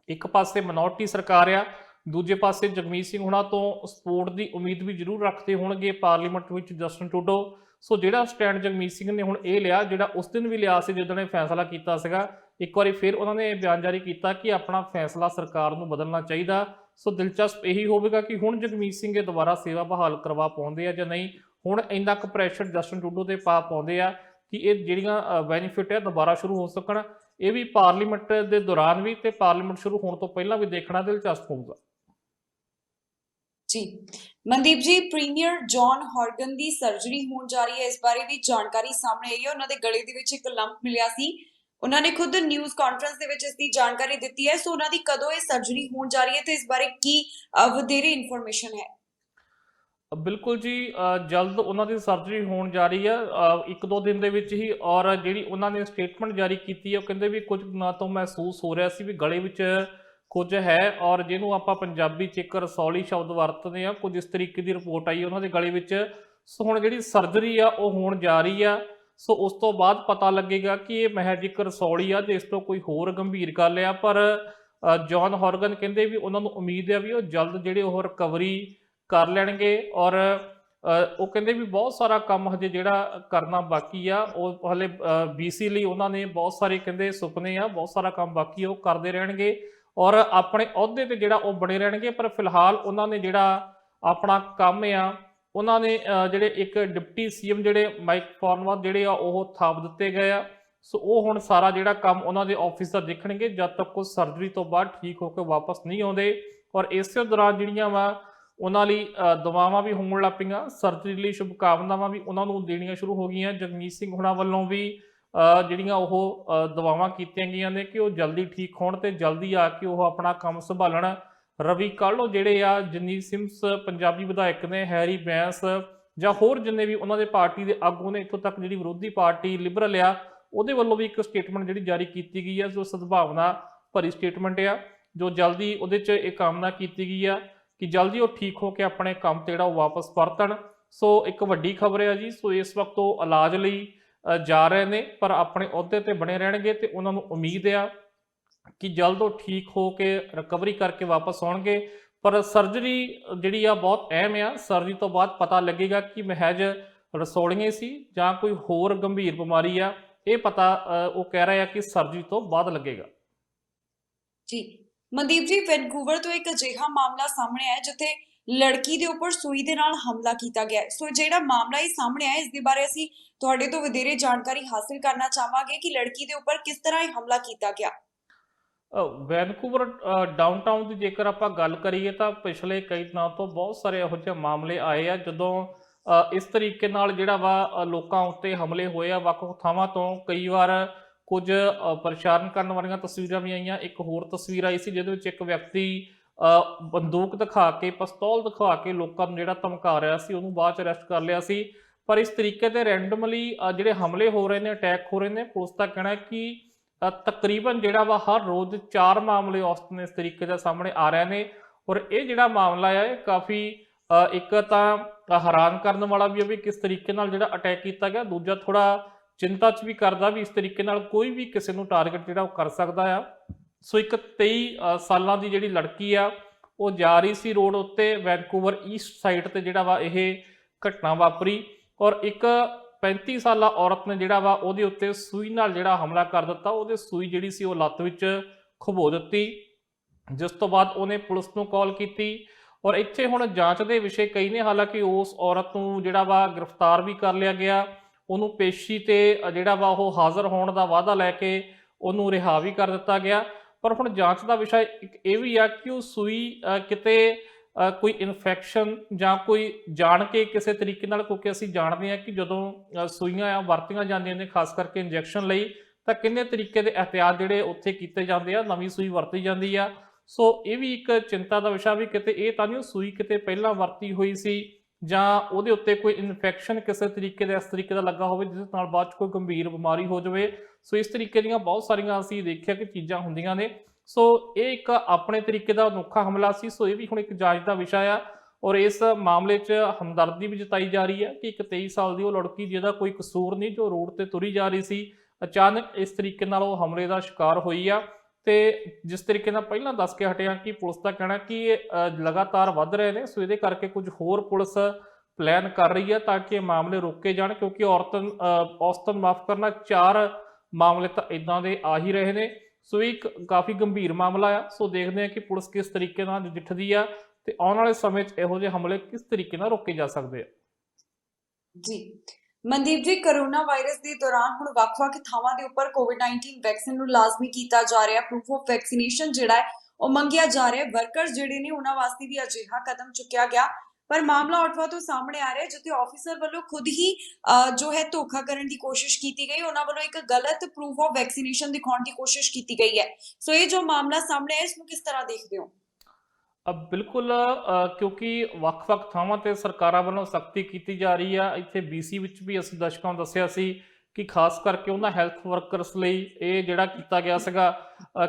ਇੱਕ ਪਾਸੇ ਮਿਨੋਰਟੀ ਸਰਕਾਰ ਆ, ਦੂਜੇ ਪਾਸੇ ਜਗਮੀਤ ਸਿੰਘ ਹੁਣਾਂ ਤੋਂ ਸਪੋਰਟ ਦੀ ਉਮੀਦ ਵੀ ਜ਼ਰੂਰ ਰੱਖਦੇ ਹੋਣਗੇ ਪਾਰਲੀਮੈਂਟ ਵਿੱਚ ਜਸਟਿਨ ਟਰੂਡੋ। ਸੋ ਜਿਹੜਾ ਸਟੈਂਡ ਜਗਮੀਤ ਸਿੰਘ ਨੇ ਹੁਣ ਇਹ ਲਿਆ, ਜਿਹੜਾ ਉਸ ਦਿਨ ਵੀ ਲਿਆ ਸੀ ਜਦੋਂ ਨੇ ਫੈਸਲਾ ਕੀਤਾ ਸੀਗਾ, ਇੱਕ ਵਾਰੀ ਫਿਰ ਉਹਨਾਂ ਨੇ ਬਿਆਨ ਜਾਰੀ ਕੀਤਾ ਕਿ ਆਪਣਾ ਫੈਸਲਾ ਸਰਕਾਰ ਨੂੰ ਬਦਲਣਾ ਚਾਹੀਦਾ। ਸੋ ਦਿਲਚਸਪ ਇਹੀ ਹੋਵੇਗਾ ਕਿ ਹੁਣ ਜਗਮੀਤ ਸਿੰਘ ਇਹ ਦੁਬਾਰਾ ਸੇਵਾ ਬਹਾਲ ਕਰਵਾ ਪਾਉਂਦੇ ਆ ਜਾਂ ਨਹੀਂ। ਹੁਣ ਇੰਨਾ ਕੁ ਪ੍ਰੈਸ਼ਰ ਜਸਟਿਨ ਟਰੂਡੋ ਤੇ ਪਾ ਪਾਉਂਦੇ ਆ ਕਿ ਇਹ ਜਿਹੜੀਆਂ ਬੈਨੀਫਿਟ ਹੈ ਦੁਬਾਰਾ ਸ਼ੁਰੂ ਹੋ ਸਕਣ। ਇਹ ਵੀ ਪਾਰਲੀਮੈਂਟ ਦੇ ਦੌਰਾਨ ਵੀ ਤੇ ਪਾਰਲੀਮੈਂਟ ਸ਼ੁਰੂ ਹੋਣ ਤੋਂ ਪਹਿਲਾਂ ਵੀ ਦੇਖਣਾ ਦਿਲਚਸਪ ਹੋਊਗਾ। ਜੀ ਮਨਦੀਪ ਜੀ, ਪ੍ਰੀਮੀਅਰ ਜੌਨ ਹੌਰਗਨ ਦੀ ਸਰਜਰੀ ਹੋਣ ਜਾ ਰਹੀ ਹੈ, ਇਸ ਬਾਰੇ ਵੀ ਜਾਣਕਾਰੀ ਸਾਹਮਣੇ ਆਈ ਹੈ। ਉਹਨਾਂ ਦੇ ਗਲੇ ਦੇ ਵਿੱਚ ਇੱਕ ਲੰਪ ਮਿਲਿਆ ਸੀ, ਉਹਨਾਂ ਨੇ ਖੁਦ ਨਿਊਜ਼ ਕਾਨਫਰੰਸ ਦੇ ਵਿੱਚ ਇਸ ਦੀ ਜਾਣਕਾਰੀ ਦਿੱਤੀ ਹੈ। ਸੋ ਉਹਨਾਂ ਦੀ ਕਦੋਂ ਇਹ ਸਰਜਰੀ ਹੋਣ ਜਾ ਰਹੀ ਹੈ ਤੇ ਇਸ ਬਾਰੇ ਕੀ ਵਧੇਰੇ ਇਨਫੋਰਮੇਸ਼ਨ ਹੈ? ਬਿਲਕੁਲ ਜੀ, ਜਲਦ ਉਹਨਾਂ ਦੀ ਸਰਜਰੀ ਹੋਣ ਜਾ ਰਹੀ ਹੈ, 1-2 ਦਿਨ ਦੇ ਵਿੱਚ ਹੀ। ਔਰ ਜਿਹੜੀ ਉਹਨਾਂ ਨੇ ਸਟੇਟਮੈਂਟ ਜਾਰੀ ਕੀਤੀ ਹੈ, ਉਹ ਕਹਿੰਦੇ ਵੀ ਕੁਝ ਦਿਨਾਂ ਤੋਂ ਮਹਿਸੂਸ ਹੋ ਰਿਹਾ ਸੀ ਵੀ ਗਲੇ ਵਿੱਚ ਕੁਝ ਹੈ, ਔਰ ਜਿਹਨੂੰ ਆਪਾਂ ਪੰਜਾਬੀ 'ਚ ਇੱਕ ਰਸੌਲੀ ਸ਼ਬਦ ਵਰਤਦੇ ਆ, ਕੁਝ ਇਸ ਤਰੀਕੇ ਦੀ ਰਿਪੋਰਟ ਆਈ ਉਹਨਾਂ ਦੇ ਗਲੇ ਵਿੱਚ। ਸੋ ਹੁਣ ਜਿਹੜੀ ਸਰਜਰੀ ਆ ਉਹ ਹੋਣ ਜਾ ਰਹੀ ਆ। ਸੋ ਉਸ ਤੋਂ ਬਾਅਦ ਪਤਾ ਲੱਗੇਗਾ ਕਿ ਇਹ ਮਹਿਜ ਇੱਕ ਰਸੌਲੀ ਆ ਜੇ ਇਸ ਤੋਂ ਕੋਈ ਹੋਰ ਗੰਭੀਰ ਗੱਲ ਆ। ਪਰ ਜੌਨ ਹੌਰਗਨ ਕਹਿੰਦੇ ਵੀ ਉਹਨਾਂ ਨੂੰ ਉਮੀਦ ਹੈ ਵੀ ਉਹ ਜਲਦ ਜਿਹੜੇ ਉਹ ਰਿਕਵਰੀ ਕਰ ਲੈਣਗੇ। ਔਰ ਉਹ ਕਹਿੰਦੇ ਵੀ ਬਹੁਤ ਸਾਰਾ ਕੰਮ ਹਜੇ ਜਿਹੜਾ ਕਰਨਾ ਬਾਕੀ ਆ, ਉਹ ਹਲੇ BC ਲਈ ਉਹਨਾਂ ਨੇ ਬਹੁਤ ਸਾਰੇ ਕਹਿੰਦੇ ਸੁਪਨੇ ਆ, ਬਹੁਤ ਸਾਰਾ ਕੰਮ ਬਾਕੀ ਆ, ਉਹ ਕਰਦੇ ਰਹਿਣਗੇ ਔਰ ਆਪਣੇ ਅਹੁਦੇ ਤੇ ਜਿਹੜਾ ਉਹ ਬਣੇ ਰਹਿਣਗੇ। ਪਰ ਫਿਲਹਾਲ ਉਹਨਾਂ ਨੇ ਜਿਹੜਾ ਆਪਣਾ ਕੰਮ ਆ, ਉਹਨਾਂ ਨੇ ਜਿਹੜੇ ਇੱਕ ਡਿਪਟੀ CM ਜਿਹੜੇ ਮਾਈਕ ਫਾਰਨਵਰਥ ਜਿਹੜੇ ਆ ਉਹ ਥਾਪ ਦਿੱਤੇ ਗਏ ਆ। ਸੋ ਉਹ ਹੁਣ ਸਾਰਾ ਜਿਹੜਾ ਕੰਮ ਉਹਨਾਂ ਦੇ ਆਫਿਸ ਦਾ ਦੇਖਣਗੇ ਜਦ ਤੱਕ ਉਹ ਸਰਜਰੀ ਤੋਂ ਬਾਅਦ ਠੀਕ ਹੋ ਕੇ ਵਾਪਸ ਨਹੀਂ ਆਉਂਦੇ। ਔਰ ਇਸੇ ਦੌਰਾਨ ਜਿਹੜੀਆਂ ਵਾ ਉਹਨਾਂ ਲਈ ਦੁਆਵਾਂ ਵੀ ਹੋਣ ਲੱਗ ਪਈਆਂ, ਸਰਜਰੀ ਲਈ ਸ਼ੁਭਕਾਮਨਾਵਾਂ ਵੀ ਉਹਨਾਂ ਨੂੰ ਦੇਣੀਆਂ ਸ਼ੁਰੂ ਹੋ ਗਈਆਂ। ਜਗਮੀਤ ਸਿੰਘ ਹੁਣਾਂ ਵੱਲੋਂ ਵੀ ਜਿਹੜੀਆਂ ਉਹ ਦੁਆਵਾਂ ਕੀਤੀਆਂ ਗਈਆਂ ਨੇ ਕਿ ਉਹ ਜਲਦੀ ਠੀਕ ਹੋਣ ਤੇ ਜਲਦੀ ਆ ਕੇ ਉਹ ਆਪਣਾ ਕੰਮ ਸੰਭਾਲਣ। ਰਵੀ ਕਾਹਲੋਂ ਜਿਹੜੇ ਆ, ਜਗਨੀਤ ਸਿੰਮਸ ਪੰਜਾਬੀ ਵਿਧਾਇਕ ਨੇ, ਹੈਰੀ ਬੈਂਸ ਜਾਂ ਹੋਰ ਜਿੰਨੇ ਵੀ ਉਹਨਾਂ ਦੇ ਪਾਰਟੀ ਦੇ ਆਗੂ ਨੇ, ਇੱਥੋਂ ਤੱਕ ਜਿਹੜੀ ਵਿਰੋਧੀ ਪਾਰਟੀ ਲਿਬਰਲ ਆ ਉਹਦੇ ਵੱਲੋਂ ਵੀ ਇੱਕ ਸਟੇਟਮੈਂਟ ਜਿਹੜੀ ਜਾਰੀ ਕੀਤੀ ਗਈ ਆ, ਜੋ ਸਦਭਾਵਨਾ ਭਰੀ ਸਟੇਟਮੈਂਟ ਆ, ਜੋ ਜਲਦੀ ਉਹਦੇ 'ਚ ਇਹ ਕਾਮਨਾ ਕੀਤੀ ਗਈ ਆ ਕਿ ਜਲਦੀ ਉਹ ਠੀਕ ਹੋ ਕੇ ਆਪਣੇ ਕੰਮ ਤੇ ਜਿਹੜਾ ਉਹ ਵਾਪਸ ਪਰਤਣ। ਸੋ ਇੱਕ ਵੱਡੀ ਖਬਰ ਹੈ ਜੀ। ਸੋ ਇਸ ਵਕਤ ਉਹ ਇਲਾਜ ਲਈ ਜਾ ਰਹੇ ਨੇ, ਪਰ ਆਪਣੇ ਅਹੁਦੇ ਤੇ ਬਣੇ ਰਹਿਣਗੇ ਤੇ ਉਹਨਾਂ ਨੂੰ ਉਮੀਦ ਆ ਕਿ ਜਲਦ ਉਹ ਠੀਕ ਹੋ ਕੇ ਰਿਕਵਰੀ ਕਰਕੇ ਵਾਪਸ ਆਉਣਗੇ। ਪਰ ਸਰਜਰੀ ਜਿਹੜੀ ਆ ਬਹੁਤ ਅਹਿਮ ਆ। ਸਰਜਰੀ ਤੋਂ ਬਾਅਦ ਪਤਾ ਲੱਗੇਗਾ ਕਿ ਮਹਿਜ ਰਸੌਲੀਆਂ ਸੀ ਜਾਂ ਕੋਈ ਹੋਰ ਗੰਭੀਰ ਬਿਮਾਰੀ ਆ, ਇਹ ਪਤਾ ਉਹ ਕਹਿ ਰਹੇ ਆ ਕਿ ਸਰਜਰੀ ਤੋਂ ਬਾਅਦ ਲੱਗੇਗਾ। ਜੀ ਮਨਦੀਪ ਜੀ, ਵੈਨਕੂਵਰ ਤੋਂ ਇੱਕ ਅਜਿਹਾ ਮਾਮਲਾ ਸਾਹਮਣੇ ਆਇਆ ਜਿੱਥੇ ਲੜਕੀ ਦੇ ਉੱਪਰ ਸੂਈ ਦੇ ਨਾਲ ਹਮਲਾ ਕੀਤਾ ਗਿਆ। ਸੋ ਜਿਹੜਾ ਮਾਮਲਾ ਇਹ ਸਾਹਮਣੇ ਆਇਆ, ਇਸ ਦੇ ਬਾਰੇ ਅਸੀਂ ਤੁਹਾਡੇ ਤੋਂ ਵਧੇਰੇ ਜਾਣਕਾਰੀ ਹਾਸਲ ਕਰਨਾ ਚਾਹਾਂਗੇ ਕਿ ਲੜਕੀ ਦੇ ਉੱਪਰ ਕਿਸ ਤਰ੍ਹਾਂ ਇਹ ਹਮਲਾ ਕੀਤਾ ਗਿਆ। ਵੈਨਕੂਵਰ ਡਾਊਨਟਾਊਨ ਦੀ ਜੇਕਰ ਆਪਾਂ ਗੱਲ ਕਰੀਏ ਤਾਂ ਪਿਛਲੇ ਕਈ ਦਿਨਾਂ ਤੋਂ ਬਹੁਤ ਸਾਰੇ ਇਹੋ ਜਿਹੇ ਮਾਮਲੇ ਆਏ ਆ ਜਦੋਂ ਇਸ ਤਰੀਕੇ ਨਾਲ ਜਿਹੜਾ ਵਾ ਲੋਕਾਂ ਉੱਤੇ ਹਮਲੇ ਹੋਏ ਆ ਵੱਖ-ਵੱਖ ਥਾਵਾਂ ਤੋਂ। ਕਈ ਵਾਰ ਕੁਝ ਪਰੇਸ਼ਾਨ ਕਰਨ ਵਾਲੀਆਂ ਤਸਵੀਰਾਂ ਵੀ ਆਈਆਂ। ਇੱਕ ਹੋਰ ਤਸਵੀਰ ਆਈ ਸੀ ਜਿਹਦੇ ਵਿੱਚ ਇੱਕ ਵਿਅਕਤੀ ਬੰਦੂਕ ਦਿਖਾ ਕੇ, ਪਿਸਤੌਲ ਦਿਖਾ ਕੇ ਲੋਕਾਂ ਨੂੰ ਜਿਹੜਾ ਧਮਕਾ ਰਿਹਾ ਸੀ, ਉਹਨੂੰ ਬਾਅਦ 'ਚ ਅਰੈਸਟ ਕਰ ਲਿਆ ਸੀ। ਪਰ ਇਸ ਤਰੀਕੇ ਦੇ ਰੈਂਡਮਲੀ ਜਿਹੜੇ ਹਮਲੇ ਹੋ ਰਹੇ ਨੇ, ਅਟੈਕ ਹੋ ਰਹੇ ਨੇ, ਪੁਲਿਸ ਦਾ ਕਹਿਣਾ ਕਿ ਤਕਰੀਬਨ ਜਿਹੜਾ ਵਾ ਹਰ ਰੋਜ਼ 4 ਮਾਮਲੇ ਔਸਤਨ ਇਸ ਤਰੀਕੇ ਦੇ ਸਾਹਮਣੇ ਆ ਰਹੇ ਨੇ। ਔਰ ਇਹ ਜਿਹੜਾ ਮਾਮਲਾ ਆ ਇਹ ਕਾਫੀ ਇੱਕ ਤਾਂ ਹੈਰਾਨ ਕਰਨ ਵਾਲਾ ਵੀ ਹੈ ਵੀ ਕਿਸ ਤਰੀਕੇ ਨਾਲ ਜਿਹੜਾ ਅਟੈਕ ਕੀਤਾ ਗਿਆ। ਦੂਜਾ ਥੋੜਾ ਚਿੰਤਾ 'ਚ ਵੀ ਕਰਦਾ ਵੀ ਇਸ ਤਰੀਕੇ ਨਾਲ ਕੋਈ ਵੀ ਕਿਸੇ ਨੂੰ ਟਾਰਗੇਟ ਜਿਹੜਾ ਉਹ ਕਰ ਸਕਦਾ ਆ। ਸੋ ਇੱਕ 23 ਸਾਲਾਂ ਦੀ ਜਿਹੜੀ ਲੜਕੀ ਆ ਉਹ ਜਾ ਰਹੀ ਸੀ ਰੋਡ ਉੱਤੇ, ਵੈਨਕੂਵਰ ਈਸਟ ਸਾਈਡ ਤੇ ਜਿਹੜਾ ਵਾ ਇਹ ਘਟਨਾ ਵਾਪਰੀ ਔਰ ਇੱਕ 35 ਸਾਲਾ ਔਰਤ ਨੇ ਜਿਹੜਾ ਵਾ ਉਹਦੇ ਉੱਤੇ ਸੂਈ ਨਾਲ ਜਿਹੜਾ ਹਮਲਾ ਕਰ ਦਿੱਤਾ। ਉਹਦੇ ਸੂਈ ਜਿਹੜੀ ਸੀ ਉਹ ਲੱਤ ਵਿੱਚ ਖੁਬੋ ਦਿੱਤੀ, ਜਿਸ ਤੋਂ ਬਾਅਦ ਉਹਨੇ ਪੁਲਿਸ ਨੂੰ ਕਾਲ ਕੀਤੀ ਔਰ ਇੱਥੇ ਹੁਣ ਜਾਂਚ ਦੇ ਵਿਸ਼ੇ ਕਈ ਨੇ। ਹਾਲਾਂਕਿ ਉਸ ਔਰਤ ਨੂੰ ਜਿਹੜਾ ਵਾ ਗ੍ਰਿਫਤਾਰ ਵੀ ਕਰ ਲਿਆ ਗਿਆ, ਉਹਨੂੰ ਪੇਸ਼ੀ ਤੇ ਜਿਹੜਾ ਵਾ ਉਹ ਹਾਜ਼ਰ ਹੋਣ ਦਾ ਵਾਅਦਾ ਲੈ ਕੇ ਉਹਨੂੰ ਰਿਹਾ ਵੀ ਕਰ ਦਿੱਤਾ ਗਿਆ। ਪਰ ਹੁਣ ਜਾਂਚ ਦਾ ਵਿਸ਼ਾ ਇੱਕ ਇਹ ਵੀ ਆ ਕਿ ਉਹ ਸੂਈ ਕਿਤੇ ਕੋਈ ਇਨਫੈਕਸ਼ਨ ਜਾਂ ਕੋਈ ਜਾਣ ਕੇ ਕਿਸੇ ਤਰੀਕੇ ਨਾਲ, ਕਿਉਂਕਿ ਅਸੀਂ ਜਾਣਦੇ ਹਾਂ ਕਿ ਜਦੋਂ ਸੂਈਆਂ ਆ ਵਰਤੀਆਂ ਜਾਂਦੀਆਂ ਨੇ ਖਾਸ ਕਰਕੇ ਇੰਜੈਕਸ਼ਨ ਲਈ, ਤਾਂ ਕਿੰਨੇ ਤਰੀਕੇ ਦੇ ਇਹਤਿਆਤ ਜਿਹੜੇ ਉੱਥੇ ਕੀਤੇ ਜਾਂਦੇ ਆ, ਨਵੀਂ ਸੂਈ ਵਰਤੀ ਜਾਂਦੀ ਆ। ਸੋ ਇਹ ਵੀ ਇੱਕ ਚਿੰਤਾ ਦਾ ਵਿਸ਼ਾ ਵੀ ਕਿਤੇ ਇਹ ਤਾਂ ਨਹੀਂ ਉਹ ਸੂਈ ਕਿਤੇ ਪਹਿਲਾਂ ਵਰਤੀ ਹੋਈ ਸੀ ਜਾਂ ਉਹਦੇ ਉੱਤੇ ਕੋਈ ਇਨਫੈਕਸ਼ਨ ਕਿਸੇ ਤਰੀਕੇ ਦਾ ਇਸ ਤਰੀਕੇ ਦਾ ਲੱਗਾ ਹੋਵੇ ਜਿਸ ਨਾਲ ਬਾਅਦ 'ਚ ਕੋਈ ਗੰਭੀਰ ਬਿਮਾਰੀ ਹੋ ਜਾਵੇ। ਸੋ ਇਸ ਤਰੀਕੇ ਦੀਆਂ ਬਹੁਤ ਸਾਰੀਆਂ ਅਸੀਂ ਦੇਖਿਆ ਕਿ ਚੀਜ਼ਾਂ ਹੁੰਦੀਆਂ ਨੇ। ਸੋ ਇਹ ਇੱਕ ਆਪਣੇ ਤਰੀਕੇ ਦਾ ਅਨੋਖਾ ਹਮਲਾ ਸੀ। ਸੋ ਇਹ ਵੀ ਹੁਣ ਇੱਕ ਜਾਂਚ ਦਾ ਵਿਸ਼ਾ ਆ ਔਰ ਇਸ ਮਾਮਲੇ 'ਚ ਹਮਦਰਦੀ ਵੀ ਜਤਾਈ ਜਾ ਰਹੀ ਹੈ ਕਿ ਇੱਕ 23 ਸਾਲ ਦੀ ਉਹ ਲੜਕੀ ਜਿਹਦਾ ਕੋਈ ਕਸੂਰ ਨਹੀਂ, ਜੋ ਰੋਡ ਤੇ ਤੁਰੀ ਜਾ ਰਹੀ ਸੀ, ਅਚਾਨਕ ਇਸ ਤਰੀਕੇ ਨਾਲ ਉਹ ਹਮਲੇ ਦਾ ਸ਼ਿਕਾਰ ਹੋਈ ਆ। ਤੇ ਜਿਸ ਤਰੀਕੇ ਨਾਲ ਪਹਿਲਾਂ ਦੱਸ ਕੇ ਹਟਿਆ ਕਿ ਪੁਲਿਸ ਦਾ ਕਹਿਣਾ ਕਿ ਇਹ ਲਗਾਤਾਰ ਵੱਧ ਰਹੇ ਨੇ, ਸੋ ਇਹਦੇ ਕਰਕੇ ਕੁਝ ਹੋਰ ਪੁਲਿਸ ਪਲਾਨ ਕਰ ਰਹੀ ਹੈ ਤਾਂ ਕਿ ਇਹ ਮਾਮਲੇ ਰੋਕੇ ਜਾਣ, ਕਿਉਂਕਿ ਔਸਤਨ ਮਾਫ ਕਰਨਾ 4 ਮਾਮਲੇ ਤਾਂ ਇਦਾਂ ਦੇ ਆ ਹੀ ਰਹੇ ਨੇ। ਸੋ ਇੱਕ ਕਾਫੀ ਗੰਭੀਰ ਮਾਮਲਾ ਆ। ਸੋ ਦੇਖਦੇ ਹਾਂ ਕਿ ਪੁਲਿਸ ਕਿਸ ਤਰੀਕੇ ਨਾਲ ਨਜਿੱਠਦੀ ਆ ਤੇ ਆਉਣ ਵਾਲੇ ਸਮੇਂ 'ਚ ਇਹੋ ਜਿਹੇ ਹਮਲੇ ਕਿਸ ਤਰੀਕੇ ਨਾਲ ਰੋਕੇ ਜਾ ਸਕਦੇ ਆ। ਜੀ ਮਨਦੀਪ ਜੀ, ਕਰੋਨਾ ਵਾਇਰਸ ਦੇ ਦੌਰਾਨ ਹੁਣ ਵੱਖ-ਵੱਖ ਥਾਵਾਂ ਦੇ ਉੱਪਰ ਕੋਵਿਡ-19 ਵੈਕਸੀਨ ਨੂੰ ਲਾਜ਼ਮੀ ਕੀਤਾ ਜਾ ਰਿਹਾ, ਪ੍ਰੂਫ ਆਫ ਵੈਕਸੀਨੇਸ਼ਨ ਜਿਹੜਾ ਹੈ ਉਹ ਮੰਗਿਆ ਜਾ ਰਿਹਾ। ਵਰਕਰਸ ਜਿਹੜੇ ਨੇ ਉਹਨਾਂ ਵਾਸਤੇ ਵੀ ਅਜਿਹਾ ਕਦਮ ਚੁੱਕਿਆ ਗਿਆ, ਪਰ ਮਾਮਲਾ ਔਟਵਾ ਤੋਂ ਸਾਹਮਣੇ ਆ ਰਿਹਾ ਜਿੱਥੇ ਆਫੀਸਰ ਵੱਲੋਂ ਖੁਦ ਹੀ ਜੋ ਹੈ ਧੋਖਾ ਕਰਨ ਦੀ ਕੋਸ਼ਿਸ਼ ਕੀਤੀ ਗਈ, ਉਹਨਾਂ ਵੱਲੋਂ ਇੱਕ ਗਲਤ ਪ੍ਰੂਫ ਆਫ ਵੈਕਸੀਨੇਸ਼ਨ ਦਿਖਾਉਣ ਦੀ ਕੋਸ਼ਿਸ਼ ਕੀਤੀ ਗਈ ਹੈ। ਸੋ ਇਹ ਜੋ ਮਾਮਲਾ ਸਾਹਮਣੇ ਆਇਆ, ਇਸ ਨੂੰ ਕਿਸ ਤਰ੍ਹਾਂ ਦੇਖਦੇ ਹੋ? ਬਿਲਕੁਲ, ਕਿਉਂਕਿ ਵੱਖ-ਵੱਖ ਥਾਵਾਂ ਤੇ ਸਰਕਾਰਾਂ ਵੱਲੋਂ ਸਖਤੀ ਕੀਤੀ ਜਾ ਰਹੀ ਆ। ਇੱਥੇ BC ਵਿੱਚ ਵੀ ਅਸੀਂ ਦਰਸ਼ਕਾਂ ਨੂੰ ਦੱਸਿਆ ਸੀ ਕਿ ਖਾਸ ਕਰਕੇ ਉਹਨਾਂ ਹੈਲਥ ਵਰਕਰਸ ਲਈ ਇਹ ਜਿਹੜਾ ਕੀਤਾ ਗਿਆ ਸੀਗਾ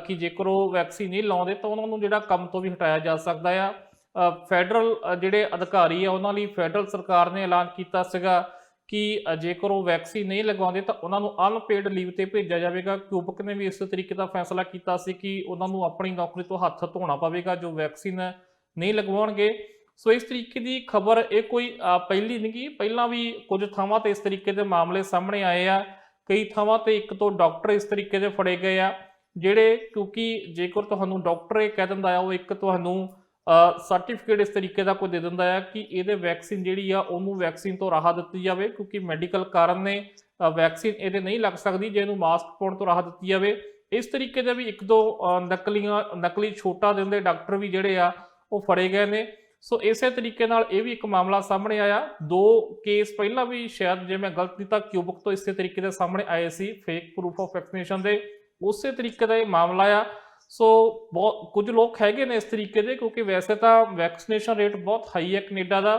ਕਿ ਜੇਕਰ ਉਹ ਵੈਕਸੀਨ ਨਹੀਂ ਲਾਉਂਦੇ ਤਾਂ ਉਹਨਾਂ ਨੂੰ ਜਿਹੜਾ ਕੰਮ ਤੋਂ ਵੀ ਹਟਾਇਆ ਜਾ ਸਕਦਾ ਆ। ਫੈਡਰਲ ਜਿਹੜੇ ਅਧਿਕਾਰੀ ਆ ਉਹਨਾਂ ਲਈ ਫੈਡਰਲ ਸਰਕਾਰ ਨੇ ਐਲਾਨ ਕੀਤਾ ਸੀਗਾ ਕਿ ਜੇਕਰ ਉਹ ਵੈਕਸੀਨ ਨਹੀਂ ਲਗਵਾਉਂਦੇ ਤਾਂ ਉਹਨਾਂ ਨੂੰ ਅਨਪੇਡ ਲੀਵ ਤੇ ਭੇਜਿਆ ਜਾਵੇਗਾ। ਕਿਊਬਕ ਨੇ ਵੀ ਇਸ ਤਰੀਕੇ ਦਾ ਫੈਸਲਾ ਕੀਤਾ ਸੀ ਕਿ ਉਹਨਾਂ ਨੂੰ ਆਪਣੀ ਨੌਕਰੀ ਤੋਂ ਹੱਥ ਧੋਣਾ ਪਵੇਗਾ ਜੋ ਵੈਕਸੀਨ ਨਹੀਂ ਲਗਵਾਉਣਗੇ। ਸੋ ਇਸ ਤਰੀਕੇ ਦੀ ਖਬਰ ਇਹ ਕੋਈ ਪਹਿਲੀ ਨਹੀਂ ਗੀ, ਪਹਿਲਾਂ ਵੀ ਕੁਝ ਥਾਵਾਂ ਤੇ ਇਸ ਤਰੀਕੇ ਦੇ ਮਾਮਲੇ ਸਾਹਮਣੇ ਆਏ ਆ। ਕਈ ਥਾਵਾਂ ਤੇ 1 ਤੋਂ ਡਾਕਟਰ ਇਸ ਤਰੀਕੇ ਦੇ ਫੜੇ ਗਏ ਆ ਜਿਹੜੇ, ਕਿਉਂਕਿ ਜੇਕਰ ਤੁਹਾਨੂੰ ਡਾਕਟਰ ਇਹ ਕਹਿ ਦਿੰਦਾ ਆ ਉਹ ਇੱਕ ਤੁਹਾਨੂੰ ਸਰਟੀਫਿਕੇਟ ਇਸ ਤਰੀਕੇ ਦਾ ਕੋਈ ਦੇ ਦਿੰਦਾ ਆ ਕਿ ਇਹਦੇ ਵੈਕਸੀਨ ਜਿਹੜੀ ਆ ਉਹਨੂੰ ਵੈਕਸੀਨ ਤੋਂ ਰਾਹਤ ਦਿੱਤੀ ਜਾਵੇ, ਕਿਉਂਕਿ ਮੈਡੀਕਲ ਕਾਰਨ ਨੇ ਵੈਕਸੀਨ ਇਹਦੇ ਨਹੀਂ ਲੱਗ ਸਕਦੀ ਜੇ ਇਹਨੂੰ ਮਾਸਕ ਪਾਉਣ ਤੋਂ ਰਾਹਤ ਦਿੱਤੀ ਜਾਵੇ। ਇਸ ਤਰੀਕੇ ਦੇ ਵੀ 1-2 ਨਕਲੀ ਛੋਟਾ ਦਿੰਦੇ ਡਾਕਟਰ ਵੀ ਜਿਹੜੇ ਆ ਉਹ ਫੜੇ ਗਏ ਨੇ। ਸੋ ਇਸੇ ਤਰੀਕੇ ਨਾਲ ਇਹ ਵੀ ਇੱਕ ਮਾਮਲਾ ਸਾਹਮਣੇ ਆਇਆ। 2 ਕੇਸ ਪਹਿਲਾਂ ਵੀ ਸ਼ਾਇਦ ਜੇ ਮੈਂ ਗਲਤ ਨਹੀਂ ਤਾਂ ਕਿਊਬਕ ਤੋਂ ਇਸੇ ਤਰੀਕੇ ਦੇ ਸਾਹਮਣੇ ਆਏ ਸੀ ਫੇਕ ਪ੍ਰੂਫ ਆਫ ਵੈਕਸੀਨੇਸ਼ਨ ਦੇ, ਉਸੇ ਤਰੀਕੇ ਦਾ ਇਹ ਮਾਮਲਾ ਆ। ਸੋ ਬਹੁਤ ਕੁਝ ਲੋਕ ਹੈਗੇ ਨੇ ਇਸ ਤਰੀਕੇ ਦੇ, ਕਿਉਂਕਿ ਵੈਸੇ ਤਾਂ ਵੈਕਸੀਨੇਸ਼ਨ ਰੇਟ ਬਹੁਤ ਹਾਈ ਹੈ ਕੈਨੇਡਾ ਦਾ,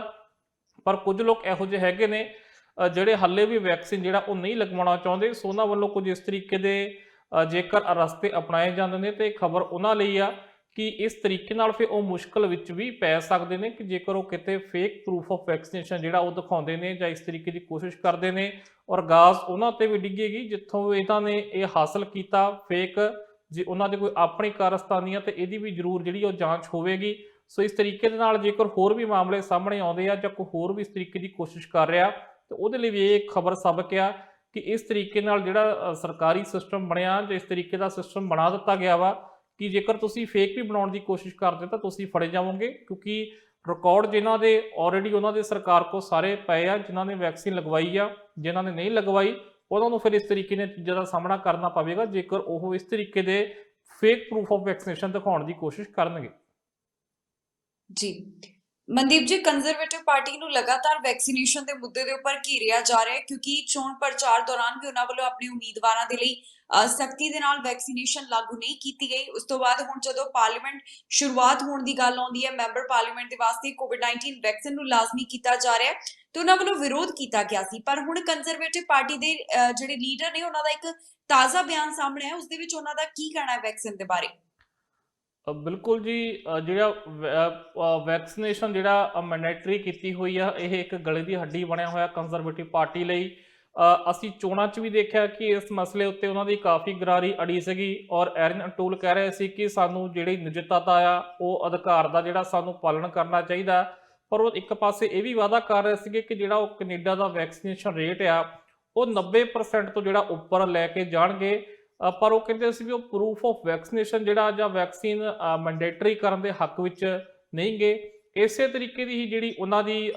ਪਰ ਕੁਝ ਲੋਕ ਇਹੋ ਜਿਹੇ ਹੈਗੇ ਨੇ ਜਿਹੜੇ ਹਾਲੇ ਵੀ ਵੈਕਸੀਨ ਜਿਹੜਾ ਉਹ ਨਹੀਂ ਲਗਵਾਉਣਾ ਚਾਹੁੰਦੇ। ਸੋ ਉਹਨਾਂ ਵੱਲੋਂ ਕੁਝ ਇਸ ਤਰੀਕੇ ਦੇ ਜੇਕਰ ਰਸਤੇ ਅਪਣਾਏ ਜਾਂਦੇ ਨੇ ਤੇ ਖਬਰ ਉਹਨਾਂ ਲਈ ਆ ਕਿ ਇਸ ਤਰੀਕੇ ਨਾਲ ਫਿਰ ਉਹ ਮੁਸ਼ਕਲ ਵਿੱਚ ਵੀ ਪੈ ਸਕਦੇ ਨੇ ਕਿ ਜੇਕਰ ਉਹ ਕਿਤੇ ਫੇਕ ਪ੍ਰੂਫ ਆਫ ਵੈਕਸੀਨੇਸ਼ਨ ਜਿਹੜਾ ਉਹ ਦਿਖਾਉਂਦੇ ਨੇ ਜਾਂ ਇਸ ਤਰੀਕੇ ਦੀ ਕੋਸ਼ਿਸ਼ ਕਰਦੇ ਨੇ, ਔਰ ਗਾਜ਼ ਉਹਨਾਂ ਤੇ ਵੀ ਡਿੱਗੇਗੀ ਜਿੱਥੋਂ ਇਹਨਾਂ ਨੇ ਇਹ ਹਾਸਲ ਕੀਤਾ ਫੇਕ। ਜੇ ਉਹਨਾਂ ਦੇ ਕੋਈ ਆਪਣੀ ਕਾਰਸਤਾਨੀ ਆ ਤੇ ਇਹਦੀ ਵੀ ਜ਼ਰੂਰ ਜਿਹੜੀ ਉਹ ਜਾਂਚ ਹੋਵੇਗੀ। ਸੋ ਇਸ ਤਰੀਕੇ ਦੇ ਨਾਲ ਜੇਕਰ ਹੋਰ ਵੀ ਮਾਮਲੇ ਸਾਹਮਣੇ ਆਉਂਦੇ ਆ ਜਾਂ ਕੋਈ ਹੋਰ ਵੀ ਇਸ ਤਰੀਕੇ ਦੀ ਕੋਸ਼ਿਸ਼ ਕਰ ਰਿਹਾ ਤੇ ਉਹਦੇ ਲਈ ਵੀ ਇਹ ਖਬਰ ਸਾਬਕ ਆ ਕਿ ਇਸ ਤਰੀਕੇ ਨਾਲ ਜਿਹੜਾ ਸਰਕਾਰੀ ਸਿਸਟਮ ਬਣਿਆ ਜਾਂ ਇਸ ਤਰੀਕੇ ਦਾ ਸਿਸਟਮ ਬਣਾ ਦਿੱਤਾ ਗਿਆ ਵਾ ਕਿ ਜੇਕਰ ਤੁਸੀਂ ਫੇਕ ਵੀ ਬਣਾਉਣ ਦੀ ਕੋਸ਼ਿਸ਼ ਕਰਦੇ ਤਾਂ ਤੁਸੀਂ ਫੜੇ ਜਾਵੋਗੇ, ਕਿਉਂਕਿ ਰਿਕਾਰਡ ਜਿਨ੍ਹਾਂ ਦੇ ਆਲਰੇਡੀ ਉਹਨਾਂ ਦੇ ਸਰਕਾਰ ਕੋਲ ਸਾਰੇ ਪਏ ਆ ਜਿਨ੍ਹਾਂ ਨੇ ਵੈਕਸੀਨ ਲਗਵਾਈ ਆ, ਜਿਨ੍ਹਾਂ ਨੇ ਨਹੀਂ ਲਗਵਾਈ ਉਹਨਾਂ ਨੂੰ ਫਿਰ ਇਸ ਤਰੀਕੇ ਦੀਆਂ ਚੀਜ਼ਾਂ ਦਾ ਸਾਹਮਣਾ ਕਰਨਾ ਪਵੇਗਾ ਜੇਕਰ ਉਹ ਇਸ ਤਰੀਕੇ ਦੇ ਫੇਕ ਪ੍ਰੂਫ ਆਫ ਵੈਕਸੀਨੇਸ਼ਨ ਦਿਖਾਉਣ ਦੀ ਕੋਸ਼ਿਸ਼ ਕਰਨਗੇ। ਜੀ ਮਨਦੀਪ ਜੀ, ਕੰਜ਼ਰਵੇਟਿਵ ਪਾਰਟੀ ਨੂੰ ਲਗਾਤਾਰ ਵੈਕਸੀਨੇਸ਼ਨ ਦੇ ਮੁੱਦੇ ਦੇ ਉੱਪਰ ਘੇਰਿਆ ਜਾ ਰਿਹਾ ਹੈ ਕਿਉਂਕਿ ਚੋਣ ਪ੍ਰਚਾਰ ਦੌਰਾਨ ਵੀ ਉਹਨਾਂ ਵੱਲੋਂ ਆਪਣੇ ਉਮੀਦਵਾਰਾਂ ਦੇ ਲਈ ਸਖਤੀ ਦੇ ਨਾਲ ਵੈਕਸੀਨੇਸ਼ਨ ਲਾਗੂ ਨਹੀਂ ਕੀਤੀ ਗਈ। ਉਸ ਤੋਂ ਬਾਅਦ ਹੁਣ ਜਦੋਂ ਪਾਰਲੀਮੈਂਟ ਸ਼ੁਰੂਆਤ ਹੋਣ ਦੀ ਗੱਲ ਆਉਂਦੀ ਹੈ, ਮੈਂਬਰ ਪਾਰਲੀਮੈਂਟ ਦੇ ਵਾਸਤੇ ਕੋਵਿਡ-19 ਵੈਕਸੀਨ ਨੂੰ ਲਾਜ਼ਮੀ ਕੀਤਾ ਜਾ ਰਿਹਾ ਤੇ ਉਹਨਾਂ ਵੱਲੋਂ ਵਿਰੋਧ ਕੀਤਾ ਗਿਆ ਸੀ। ਪਰ ਹੁਣ ਕੰਜ਼ਰਵੇਟਿਵ ਪਾਰਟੀ ਦੇ ਜਿਹੜੇ ਲੀਡਰ ਨੇ ਉਹਨਾਂ ਦਾ ਇੱਕ ਤਾਜ਼ਾ ਬਿਆਨ ਸਾਹਮਣੇ ਆਇਆ, ਉਸ ਦੇ ਵਿੱਚ ਉਹਨਾਂ ਦਾ ਕੀ ਕਹਿਣਾ ਹੈ ਵੈਕਸੀਨ ਦੇ ਬਾਰੇ? ਬਿਲਕੁਲ ਜੀ, ਜਿਹੜਾ ਵੈਕਸੀਨੇਸ਼ਨ ਜਿਹੜਾ ਮੈਂਡੇਟਰੀ ਕੀਤੀ ਹੋਈ ਆ ਇਹ ਇੱਕ ਗਲੇ ਦੀ ਹੱਡੀ ਬਣਿਆ ਹੋਇਆ ਕੰਜ਼ਰਵੇਟਿਵ ਪਾਰਟੀ ਲਈ। ਅਸੀਂ ਚੋਣਾਂ 'ਚ ਵੀ ਦੇਖਿਆ ਕਿ ਇਸ ਮਸਲੇ ਉੱਤੇ ਉਹਨਾਂ ਦੀ ਕਾਫੀ ਗਰਾਰੀ ਅੜੀ ਸੀਗੀ ਔਰ ਐਰਨ ਅਟੂਲ ਕਹਿ ਰਹੇ ਸੀ ਕਿ ਸਾਨੂੰ ਜਿਹੜੀ ਨਿਜਤਾ ਆ ਉਹ ਅਧਿਕਾਰ ਦਾ ਜਿਹੜਾ ਸਾਨੂੰ ਪਾਲਣ ਕਰਨਾ ਚਾਹੀਦਾ। ਪਰ ਉਹ ਇੱਕ ਪਾਸੇ ਇਹ ਵੀ ਵਾਅਦਾ ਕਰ ਰਹੇ ਸੀਗੇ ਕਿ ਜਿਹੜਾ ਉਹ ਕੈਨੇਡਾ ਦਾ ਵੈਕਸੀਨੇਸ਼ਨ ਰੇਟ ਆ ਉਹ 90% ਤੋਂ ਜਿਹੜਾ ਉੱਪਰ ਲੈ ਕੇ ਜਾਣਗੇ। ਪਰ ਉਹ ਕਹਿੰਦੇ ਸੀ ਵੀ ਉਹ ਪ੍ਰੂਫ ਆਫ ਵੈਕਸੀਨੇਸ਼ਨ ਜਿਹੜਾ ਜਾਂ ਵੈਕਸੀਨ ਮੈਂਡੇਟਰੀ ਕਰਨ ਦੇ ਹੱਕ ਵਿੱਚ ਨਹੀਂ ਗੇ। ਇਸੇ ਤਰੀਕੇ ਦੀ ਹੀ ਜਿਹੜੀ ਉਹਨਾਂ ਦੀ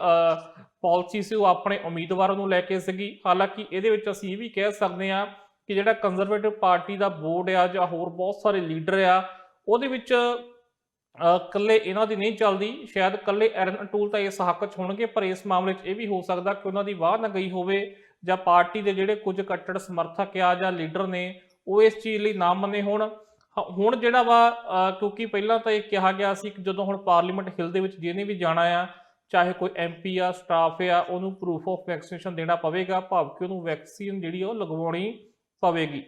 ਪਾਲਿਸੀ ਸੀ ਉਹ ਆਪਣੇ ਉਮੀਦਵਾਰਾਂ ਨੂੰ ਲੈ ਕੇ ਸੀਗੀ। ਹਾਲਾਂਕਿ ਇਹਦੇ ਵਿੱਚ ਅਸੀਂ ਇਹ ਵੀ ਕਹਿ ਸਕਦੇ ਹਾਂ ਕਿ ਜਿਹੜਾ ਕੰਜ਼ਰਵੇਟਿਵ ਪਾਰਟੀ ਦਾ ਬੋਰਡ ਆ ਜਾਂ ਹੋਰ ਬਹੁਤ ਸਾਰੇ ਲੀਡਰ ਆ ਉਹਦੇ ਵਿੱਚ ਇਕੱਲੇ ਇਹਨਾਂ ਦੀ ਨਹੀਂ ਚੱਲਦੀ। ਸ਼ਾਇਦ ਇਕੱਲੇ ਐਰਨ ਅਟੂਲ ਤਾਂ ਇਸ ਹੱਕ 'ਚ ਹੋਣਗੇ, ਪਰ ਇਸ ਮਾਮਲੇ 'ਚ ਇਹ ਵੀ ਹੋ ਸਕਦਾ ਕਿ ਉਹਨਾਂ ਦੀ ਵਾਹ ਨਾ ਗਈ ਹੋਵੇ ਜਾਂ ਪਾਰਟੀ ਦੇ ਜਿਹੜੇ ਕੁਝ ਕੱਟੜ ਸਮਰਥਕ ਆ ਜਾਂ ਲੀਡਰ ਨੇ ਉਹ ਇਸ ਚੀਜ਼ ਲਈ ਨਾ ਮੰਨੇ ਹੋਣ। ਹੁਣ ਜਿਹੜਾ ਵਾ ਕਿਉਂਕਿ ਪਹਿਲਾਂ ਤਾਂ ਇਹ ਕਿਹਾ ਗਿਆ ਸੀ ਕਿ ਜਦੋਂ ਹੁਣ ਪਾਰਲੀਮੈਂਟ ਹਿੱਲ ਦੇ ਵਿੱਚ ਜਿਹਨੇ ਵੀ ਜਾਣਾ ਆ, ਚਾਹੇ ਕੋਈ MP ਆ, ਸਟਾਫ ਆ, ਉਹਨੂੰ ਪ੍ਰੂਫ ਆਫ ਵੈਕਸੀਨੇਸ਼ਨ ਦੇਣਾ ਪਵੇਗਾ, ਭਾਵ ਕਿ ਉਹਨੂੰ ਵੈਕਸੀਨ ਜਿਹੜੀ ਉਹ ਲਗਵਾਉਣੀ ਪਵੇਗੀ।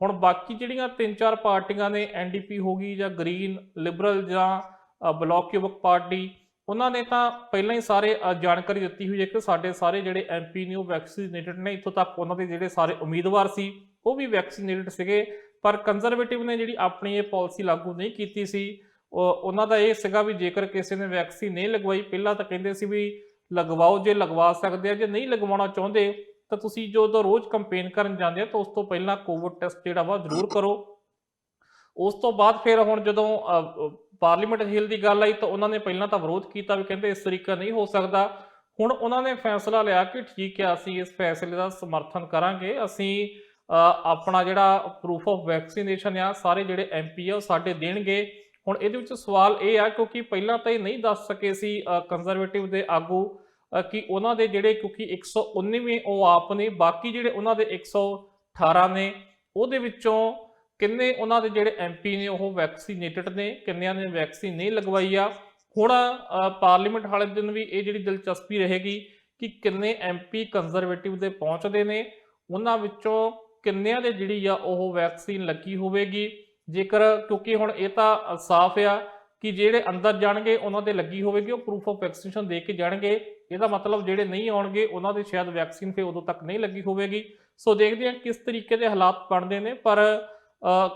ਹੁਣ ਬਾਕੀ ਜਿਹੜੀਆਂ 3-4 ਪਾਰਟੀਆਂ ਨੇ, NDP ਹੋ ਗਈ ਜਾਂ ਗ੍ਰੀਨ ਲਿਬਰਲ ਜਾਂ ਬਲਾਕ ਯੁਵਕ ਪਾਰਟੀ, ਉਹਨਾਂ ਨੇ ਤਾਂ ਪਹਿਲਾਂ ਹੀ ਸਾਰੇ ਜਾਣਕਾਰੀ ਦਿੱਤੀ ਹੋਈ ਹੈ ਕਿ ਸਾਡੇ ਸਾਰੇ ਜਿਹੜੇ MP ਨੇ ਉਹ ਵੈਕਸੀਨੇਟਡ ਨੇ। ਇੱਥੋਂ ਤੱਕ ਉਹਨਾਂ ਦੇ ਜਿਹੜੇ ਸਾਰੇ ਉਮੀਦਵਾਰ ਸੀ ਉਹ ਵੀ ਵੈਕਸੀਨੇਟਡ ਸੀਗੇ। ਪਰ ਕੰਜ਼ਰਵੇਟਿਵ ਨੇ ਜਿਹੜੀ ਆਪਣੀ ਇਹ ਪਾਲਿਸੀ ਲਾਗੂ ਨਹੀਂ ਕੀਤੀ ਸੀ। ਉਹਨਾਂ ਦਾ ਇਹ ਸੀਗਾ ਵੀ ਜੇਕਰ ਕਿਸੇ ਨੇ ਵੈਕਸੀਨ ਨਹੀਂ ਲਗਵਾਈ, ਪਹਿਲਾਂ ਤਾਂ ਕਹਿੰਦੇ ਸੀ ਵੀ ਲਗਵਾਓ ਜੇ ਲਗਵਾ ਸਕਦੇ ਆ, ਜੇ ਨਹੀਂ ਲਗਵਾਉਣਾ ਚਾਹੁੰਦੇ ਤਾਂ ਤੁਸੀਂ ਜਦੋਂ ਰੋਜ਼ ਕੰਪੇਨ ਕਰਨ ਜਾਂਦੇ ਆ ਤਾਂ ਉਸ ਤੋਂ ਪਹਿਲਾਂ ਕੋਵਿਡ ਟੈਸਟ ਜਿਹੜਾ ਵਾ ਜ਼ਰੂਰ ਕਰੋ। ਉਸ ਤੋਂ ਬਾਅਦ ਫਿਰ ਹੁਣ ਜਦੋਂ ਪਾਰਲੀਮੈਂਟ ਹਿੱਲ ਦੀ ਗੱਲ ਆਈ ਤਾਂ ਉਹਨਾਂ ਨੇ ਪਹਿਲਾਂ ਤਾਂ ਵਿਰੋਧ ਕੀਤਾ ਵੀ ਕਹਿੰਦੇ ਇਸ ਤਰੀਕਾ ਨਹੀਂ ਹੋ ਸਕਦਾ। ਹੁਣ ਉਹਨਾਂ ਨੇ ਫੈਸਲਾ ਲਿਆ ਕਿ ਠੀਕ ਹੈ, ਅਸੀਂ ਇਸ ਫੈਸਲੇ ਦਾ ਸਮਰਥਨ ਕਰਾਂਗੇ, ਅਸੀਂ ਆਪਣਾ ਜਿਹੜਾ ਪ੍ਰੂਫ ਆਫ ਵੈਕਸੀਨੇਸ਼ਨ ਆ ਸਾਰੇ ਜਿਹੜੇ MP ਆ ਉਹ ਸਾਡੇ ਦੇਣਗੇ। ਹੁਣ ਇਹਦੇ ਵਿੱਚ ਸਵਾਲ ਇਹ ਆ ਕਿਉਂਕਿ ਪਹਿਲਾਂ ਤਾਂ ਇਹ ਨਹੀਂ ਦੱਸ ਸਕੇ ਸੀ ਕੰਜ਼ਰਵੇਟਿਵ ਦੇ ਆਗੂ ਕਿ ਉਹਨਾਂ ਦੇ ਜਿਹੜੇ, ਕਿਉਂਕਿ 119 ਉਹ ਆਪ ਨੇ, ਬਾਕੀ ਜਿਹੜੇ ਉਹਨਾਂ ਦੇ 118 ਨੇ, ਉਹਦੇ ਵਿੱਚੋਂ ਕਿੰਨੇ ਉਹਨਾਂ ਦੇ ਜਿਹੜੇ MP ਨੇ ਉਹ ਵੈਕਸੀਨੇਟਡ ਨੇ, ਕਿੰਨਿਆਂ ਨੇ ਵੈਕਸੀਨ ਨਹੀਂ ਲਗਵਾਈ ਆ। ਹੁਣ ਪਾਰਲੀਮੈਂਟ ਵਾਲੇ ਦਿਨ ਵੀ ਇਹ ਜਿਹੜੀ ਦਿਲਚਸਪੀ ਰਹੇਗੀ ਕਿ ਕਿੰਨੇ MP ਕੰਜ਼ਰਵੇਟਿਵ ਦੇ ਪਹੁੰਚਦੇ ਨੇ, ਉਹਨਾਂ ਵਿੱਚੋਂ ਕਿੰਨਿਆਂ ਦੇ ਜਿਹੜੀ ਆ ਉਹ ਵੈਕਸੀਨ ਲੱਗੀ ਹੋਵੇਗੀ। ਜੇਕਰ ਕਿਉਂਕਿ ਹੁਣ ਇਹ ਤਾਂ ਸਾਫ਼ ਆ ਕਿ ਜਿਹੜੇ ਅੰਦਰ ਜਾਣਗੇ ਉਹਨਾਂ ਦੇ ਲੱਗੀ ਹੋਵੇਗੀ, ਉਹ ਪ੍ਰੂਫ ਆਫ ਵੈਕਸੀਨੇਸ਼ਨ ਦੇ ਕੇ ਜਾਣਗੇ। ਇਹਦਾ ਮਤਲਬ ਜਿਹੜੇ ਨਹੀਂ ਆਉਣਗੇ ਉਹਨਾਂ ਦੇ ਸ਼ਾਇਦ ਵੈਕਸੀਨ ਫਿਰ ਉਦੋਂ ਤੱਕ ਨਹੀਂ ਲੱਗੀ ਹੋਵੇਗੀ। ਸੋ ਦੇਖਦੇ ਹਾਂ ਕਿਸ ਤਰੀਕੇ ਦੇ ਹਾਲਾਤ ਬਣਦੇ ਨੇ। ਪਰ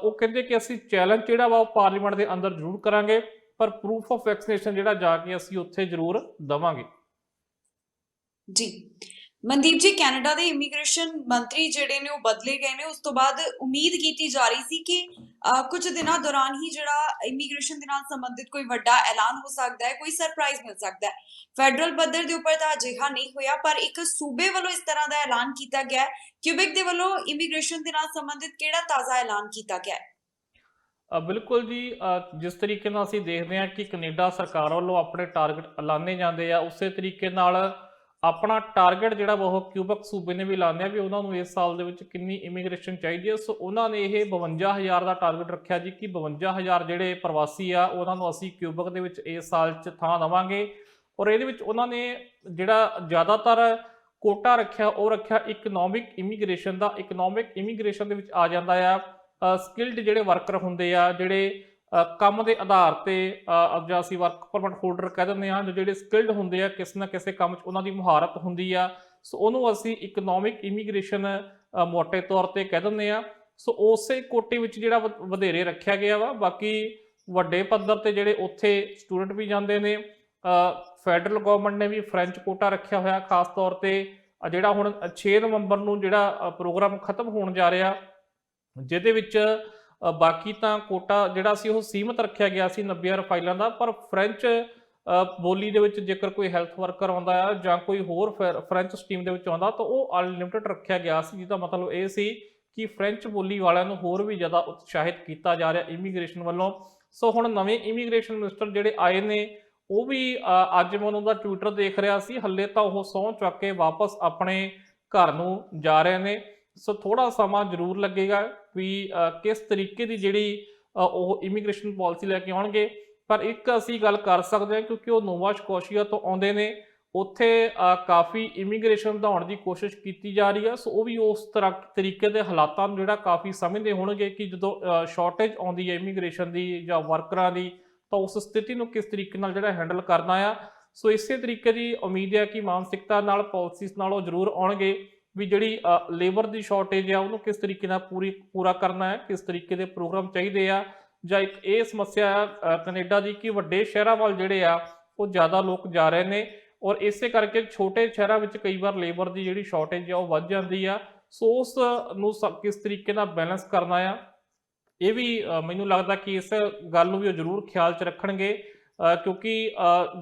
ਉਹ ਕਹਿੰਦੇ ਕਿ ਅਸੀਂ ਚੈਲੰਜ ਜਿਹੜਾ ਵਾ ਉਹ ਪਾਰਲੀਮੈਂਟ ਦੇ ਅੰਦਰ ਜ਼ਰੂਰ ਕਰਾਂਗੇ, ਪਰ ਪ੍ਰੂਫ ਆਫ ਵੈਕਸੀਨੇਸ਼ਨ ਜਿਹੜਾ ਜਾ ਕੇ ਅਸੀਂ ਉੱਥੇ ਜ਼ਰੂਰ ਦੇਵਾਂਗੇ। ਜੀ ਮਨਦੀਪ ਜੀ, ਕੈਨੇਡਾ ਦੇ ਇਮੀਗ੍ਰੇਸ਼ਨ ਮੰਤਰੀ ਜਿਹੜੇ ਨੇ ਉਹ ਬਦਲੇ ਗਏ ਨੇ। ਉਸ ਤੋਂ ਬਾਅਦ ਉਮੀਦ ਕੀਤੀ ਜਾ ਰਹੀ ਸੀ ਕਿ ਕੁਝ ਦਿਨਾਂ ਦੌਰਾਨ ਹੀ ਜਿਹੜਾ ਇਮੀਗ੍ਰੇਸ਼ਨ ਦੇ ਨਾਲ ਸੰਬੰਧਿਤ ਕੋਈ ਵੱਡਾ ਐਲਾਨ ਹੋ ਸਕਦਾ ਹੈ, ਕੋਈ ਸਰਪ੍ਰਾਈਜ਼ ਮਿਲ ਸਕਦਾ ਹੈ। ਫੈਡਰਲ ਪੱਧਰ ਦੇ ਉੱਪਰ ਤਾਂ ਅਜਿਹਾ ਨਹੀਂ ਹੋਇਆ, ਪਰ ਇੱਕ ਸੂਬੇ ਵੱਲੋਂ ਇਸ ਤਰ੍ਹਾਂ ਦਾ ਐਲਾਨ ਕੀਤਾ ਗਿਆ ਹੈ। ਕਿਊਬਿਕ ਦੇ ਵੱਲੋਂ ਇਮੀਗ੍ਰੇਸ਼ਨ ਦੇ ਨਾਲ ਸੰਬੰਧਿਤ ਕਿਹੜਾ ਤਾਜ਼ਾ ਐਲਾਨ ਕੀਤਾ ਗਿਆ ਹੈ? ਬਿਲਕੁਲ ਜੀ, ਜਿਸ ਤਰੀਕੇ ਨਾਲ ਅਸੀਂ ਦੇਖਦੇ ਹਾਂ ਕਿ ਕੈਨੇਡਾ ਸਰਕਾਰ ਵੱਲੋਂ ਆਪਣੇ ਟਾਰਗੇਟ ਐਲਾਨੇ ਜਾਂਦੇ ਆ, ਉਸੇ ਤਰੀਕੇ ਨਾਲ ਆਪਣਾ ਟਾਰਗੇਟ ਜਿਹੜਾ ਉਹ ਕਿਊਬਕ ਸੂਬੇ ਨੇ ਵੀ ਐਲਾਨਿਆ ਵੀ ਉਹਨਾਂ ਨੂੰ ਇਸ ਸਾਲ ਦੇ ਵਿੱਚ ਕਿੰਨੀ ਇਮੀਗ੍ਰੇਸ਼ਨ ਚਾਹੀਦੀ ਹੈ। ਸੋ ਉਹਨਾਂ ਨੇ ਇਹ 52,000 ਦਾ ਟਾਰਗੇਟ ਰੱਖਿਆ ਜੀ ਕਿ 52,000 ਜਿਹੜੇ ਪ੍ਰਵਾਸੀ ਆ ਉਹਨਾਂ ਨੂੰ ਅਸੀਂ ਕਿਊਬਕ ਦੇ ਵਿੱਚ ਇਸ ਸਾਲ 'ਚ ਥਾਂ ਦੇਵਾਂਗੇ। ਔਰ ਇਹਦੇ ਵਿੱਚ ਉਹਨਾਂ ਨੇ ਜਿਹੜਾ ਜ਼ਿਆਦਾਤਰ ਕੋਟਾ ਰੱਖਿਆ ਉਹ ਰੱਖਿਆ ਇਕਨੋਮਿਕ ਇਮੀਗ੍ਰੇਸ਼ਨ ਦਾ। ਇਕਨੋਮਿਕ ਇਮੀਗ੍ਰੇਸ਼ਨ ਦੇ ਵਿੱਚ ਆ ਜਾਂਦਾ ਆ ਸਕਿਲਡ ਜਿਹੜੇ ਵਰਕਰ ਹੁੰਦੇ ਆ, ਜਿਹੜੇ ਕੰਮ ਦੇ ਆਧਾਰ ਤੇ ਜਾਂ ਅਸੀਂ ਵਰਕ ਪਰਮਿਟ ਹੋਲਡਰ ਕਹਿ ਦਿੰਦੇ ਹਾਂ, ਜਿਹੜੇ ਸਕਿਲਡ ਹੁੰਦੇ ਆ, ਕਿਸੇ ਨਾ ਕਿਸੇ ਕੰਮ 'ਚ ਉਹਨਾਂ ਦੀ ਮੁਹਾਰਤ ਹੁੰਦੀ ਆ, ਸੋ ਉਹਨੂੰ ਅਸੀਂ ਇਕਨੋਮਿਕ ਇਮੀਗ੍ਰੇਸ਼ਨ ਮੋਟੇ ਤੌਰ ਤੇ ਕਹਿ ਦਿੰਦੇ ਆ। ਸੋ ਉਸੇ ਕੋਟੇ ਵਿੱਚ ਜਿਹੜਾ ਵਧੇਰੇ ਰੱਖਿਆ ਗਿਆ ਵਾ। ਬਾਕੀ ਵੱਡੇ ਪੱਧਰ ਤੇ ਜਿਹੜੇ ਉੱਥੇ ਸਟੂਡੈਂਟ ਵੀ ਜਾਂਦੇ ਨੇ। ਫੈਡਰਲ ਗਵਰਨਮੈਂਟ ਨੇ ਵੀ ਫ੍ਰੈਂਚ ਕੋਟਾ ਰੱਖਿਆ ਹੋਇਆ ਖਾਸ ਤੌਰ ਤੇ, ਜਿਹੜਾ ਹੁਣ 6 ਨਵੰਬਰ ਨੂੰ ਜਿਹੜਾ ਪ੍ਰੋਗਰਾਮ ਖਤਮ ਹੋਣ ਜਾ ਰਿਹਾ, ਜਿਹਦੇ ਵਿੱਚ ਬਾਕੀ ਤਾਂ ਕੋਟਾ ਜਿਹੜਾ ਸੀ ਉਹ ਸੀਮਤ ਰੱਖਿਆ ਗਿਆ ਸੀ 90,000 ਫਾਈਲਾਂ ਦਾ। ਪਰ ਫ੍ਰੈਂਚ ਬੋਲੀ ਦੇ ਵਿੱਚ ਜੇਕਰ ਕੋਈ ਹੈਲਥ ਵਰਕਰ ਆਉਂਦਾ ਆ ਜਾਂ ਕੋਈ ਹੋਰ ਫ੍ਰੈਂਚ ਸਟਰੀਮ ਦੇ ਵਿੱਚ ਆਉਂਦਾ ਤਾਂ ਉਹ ਅਨਲਿਮਿਟਡ ਰੱਖਿਆ ਗਿਆ ਸੀ, ਜਿਹਦਾ ਮਤਲਬ ਇਹ ਸੀ ਕਿ ਫ੍ਰੈਂਚ ਬੋਲੀ ਵਾਲਿਆਂ ਨੂੰ ਹੋਰ ਵੀ ਜ਼ਿਆਦਾ ਉਤਸ਼ਾਹਿਤ ਕੀਤਾ ਜਾ ਰਿਹਾ ਇਮੀਗ੍ਰੇਸ਼ਨ ਵੱਲੋਂ। ਸੋ ਹੁਣ ਨਵੇਂ ਇਮੀਗ੍ਰੇਸ਼ਨ ਮਿਨਿਸਟਰ ਜਿਹੜੇ ਆਏ ਨੇ ਉਹ ਵੀ ਅੱਜ ਮੈਂ ਉਹਨਾਂ ਦਾ ਟਵਿੱਟਰ ਦੇਖ ਰਿਹਾ ਸੀ, ਹੱਲੇ ਤਾਂ ਉਹ ਸਹੁੰ ਚੁੱਕ ਕੇ ਵਾਪਸ ਆਪਣੇ ਘਰ ਨੂੰ ਜਾ ਰਹੇ ਨੇ। ਸੋ ਥੋੜਾ ਸਮਾਂ ਜ਼ਰੂਰ ਲੱਗੇਗਾ ਵੀ ਕਿਸ ਤਰੀਕੇ ਦੀ ਜਿਹੜੀ ਉਹ ਇਮੀਗ੍ਰੇਸ਼ਨ ਪਾਲਿਸੀ ਲੈ ਕੇ ਆਉਣਗੇ। ਪਰ ਇੱਕ ਅਸੀਂ ਗੱਲ ਕਰ ਸਕਦੇ ਹਾਂ ਕਿਉਂਕਿ ਉਹ ਨੋਵਾ ਸਕੋਸ਼ੀਆ ਤੋਂ ਆਉਂਦੇ ਨੇ, ਉੱਥੇ ਕਾਫੀ ਇਮੀਗ੍ਰੇਸ਼ਨ ਵਧਾਉਣ ਦੀ ਕੋਸ਼ਿਸ਼ ਕੀਤੀ ਜਾ ਰਹੀ ਹੈ। ਸੋ ਉਹ ਵੀ ਉਸ ਤਰ੍ਹਾਂ ਤਰੀਕੇ ਦੇ ਹਾਲਾਤਾਂ ਨੂੰ ਜਿਹੜਾ ਕਾਫੀ ਸਮਝਦੇ ਹੋਣਗੇ ਕਿ ਜਦੋਂ ਸ਼ਾਰਟੇਜ ਆਉਂਦੀ ਹੈ ਇਮੀਗ੍ਰੇਸ਼ਨ ਦੀ ਜਾਂ ਵਰਕਰਾਂ ਦੀ, ਤਾਂ ਉਸ ਸਥਿਤੀ ਨੂੰ ਕਿਸ ਤਰੀਕੇ ਨਾਲ ਜਿਹੜਾ ਹੈਂਡਲ ਕਰਨਾ ਆ। ਸੋ ਇਸੇ ਤਰੀਕੇ ਦੀ ਉਮੀਦ ਹੈ ਕਿ ਮਾਨਸਿਕਤਾ ਨਾਲ, ਪਾਲਿਸੀਜ਼ ਨਾਲ ਉਹ ਜ਼ਰੂਰ ਆਉਣਗੇ। ਵੀ ਜਿਹੜੀ ਲੇਬਰ ਦੀ ਸ਼ਾਰਟੇਜ ਆ ਉਹਨੂੰ ਕਿਸ ਤਰੀਕੇ ਨਾਲ ਪੂਰਾ ਕਰਨਾ ਹੈ, ਕਿਸ ਤਰੀਕੇ ਦੇ ਪ੍ਰੋਗਰਾਮ ਚਾਹੀਦੇ ਆ, ਜਾਂ ਇੱਕ ਇਹ ਸਮੱਸਿਆ ਆ ਕੈਨੇਡਾ ਦੀ ਕਿ ਵੱਡੇ ਸ਼ਹਿਰਾਂ ਵੱਲ ਜਿਹੜੇ ਆ ਉਹ ਜ਼ਿਆਦਾ ਲੋਕ ਜਾ ਰਹੇ ਨੇ, ਔਰ ਇਸੇ ਕਰਕੇ ਛੋਟੇ ਸ਼ਹਿਰਾਂ ਵਿੱਚ ਕਈ ਵਾਰ ਲੇਬਰ ਦੀ ਜਿਹੜੀ ਸ਼ਾਰਟੇਜ ਆ ਉਹ ਵੱਧ ਜਾਂਦੀ ਆ। ਸੋ ਉਸ ਨੂੰ ਕਿਸ ਤਰੀਕੇ ਨਾਲ ਬੈਲੈਂਸ ਕਰਨਾ ਆ, ਇਹ ਵੀ ਮੈਨੂੰ ਲੱਗਦਾ ਕਿ ਇਸ ਗੱਲ ਨੂੰ ਵੀ ਉਹ ਜ਼ਰੂਰ ਖਿਆਲ 'ਚ ਰੱਖਣਗੇ, ਕਿਉਂਕਿ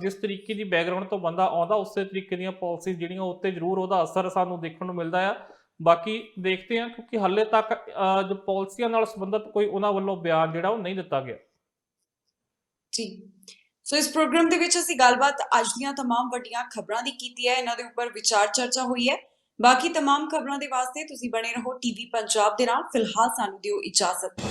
ਜਿਸ ਤਰੀਕੇ ਦੀ ਬੈਕਗਰਾਊਂਡ ਤੋਂ ਬੰਦਾ ਆਉਂਦਾ ਉਸੇ ਤਰੀਕੇ ਦੀਆਂ ਪਾਲਿਸੀਜ਼ ਜਿਹੜੀਆਂ ਉੱਤੇ ਜ਼ਰੂਰ ਉਹਦਾ ਅਸਰ ਸਾਨੂੰ ਦੇਖਣ ਨੂੰ ਮਿਲਦਾ ਆ। ਬਾਕੀ ਦੇਖਦੇ ਹਾਂ, ਕਿਉਂਕਿ ਹਾਲੇ ਤੱਕ ਜੋ ਪਾਲਿਸੀਆਂ ਨਾਲ ਸੰਬੰਧਿਤ ਕੋਈ ਉਹਨਾਂ ਵੱਲੋਂ ਬਿਆਨ ਜਿਹੜਾ ਉਹ ਨਹੀਂ ਦਿੱਤਾ ਗਿਆ। ਜੀ, ਸੋ ਇਸ ਪ੍ਰੋਗਰਾਮ ਦੇ ਵਿੱਚ ਅਸੀਂ ਗੱਲਬਾਤ ਅੱਜ ਦੀਆਂ तमाम ਵੱਡੀਆਂ ਖਬਰਾਂ ਦੀ ਕੀਤੀ ਹੈ, ਇਹਨਾਂ ਦੇ ਉੱਪਰ ਵਿਚਾਰ ਚਰਚਾ ਹੋਈ ਹੈ। ਬਾਕੀ तमाम ਖਬਰਾਂ ਦੇ ਵਾਸਤੇ ਤੁਸੀਂ ਬਣੇ ਰਹੋ ਟੀਵੀ ਪੰਜਾਬ ਦੇ ਨਾਲ। ਫਿਲਹਾਲ ਸਾਨੂੰ ਦਿਓ ਇਜਾਜ਼ਤ।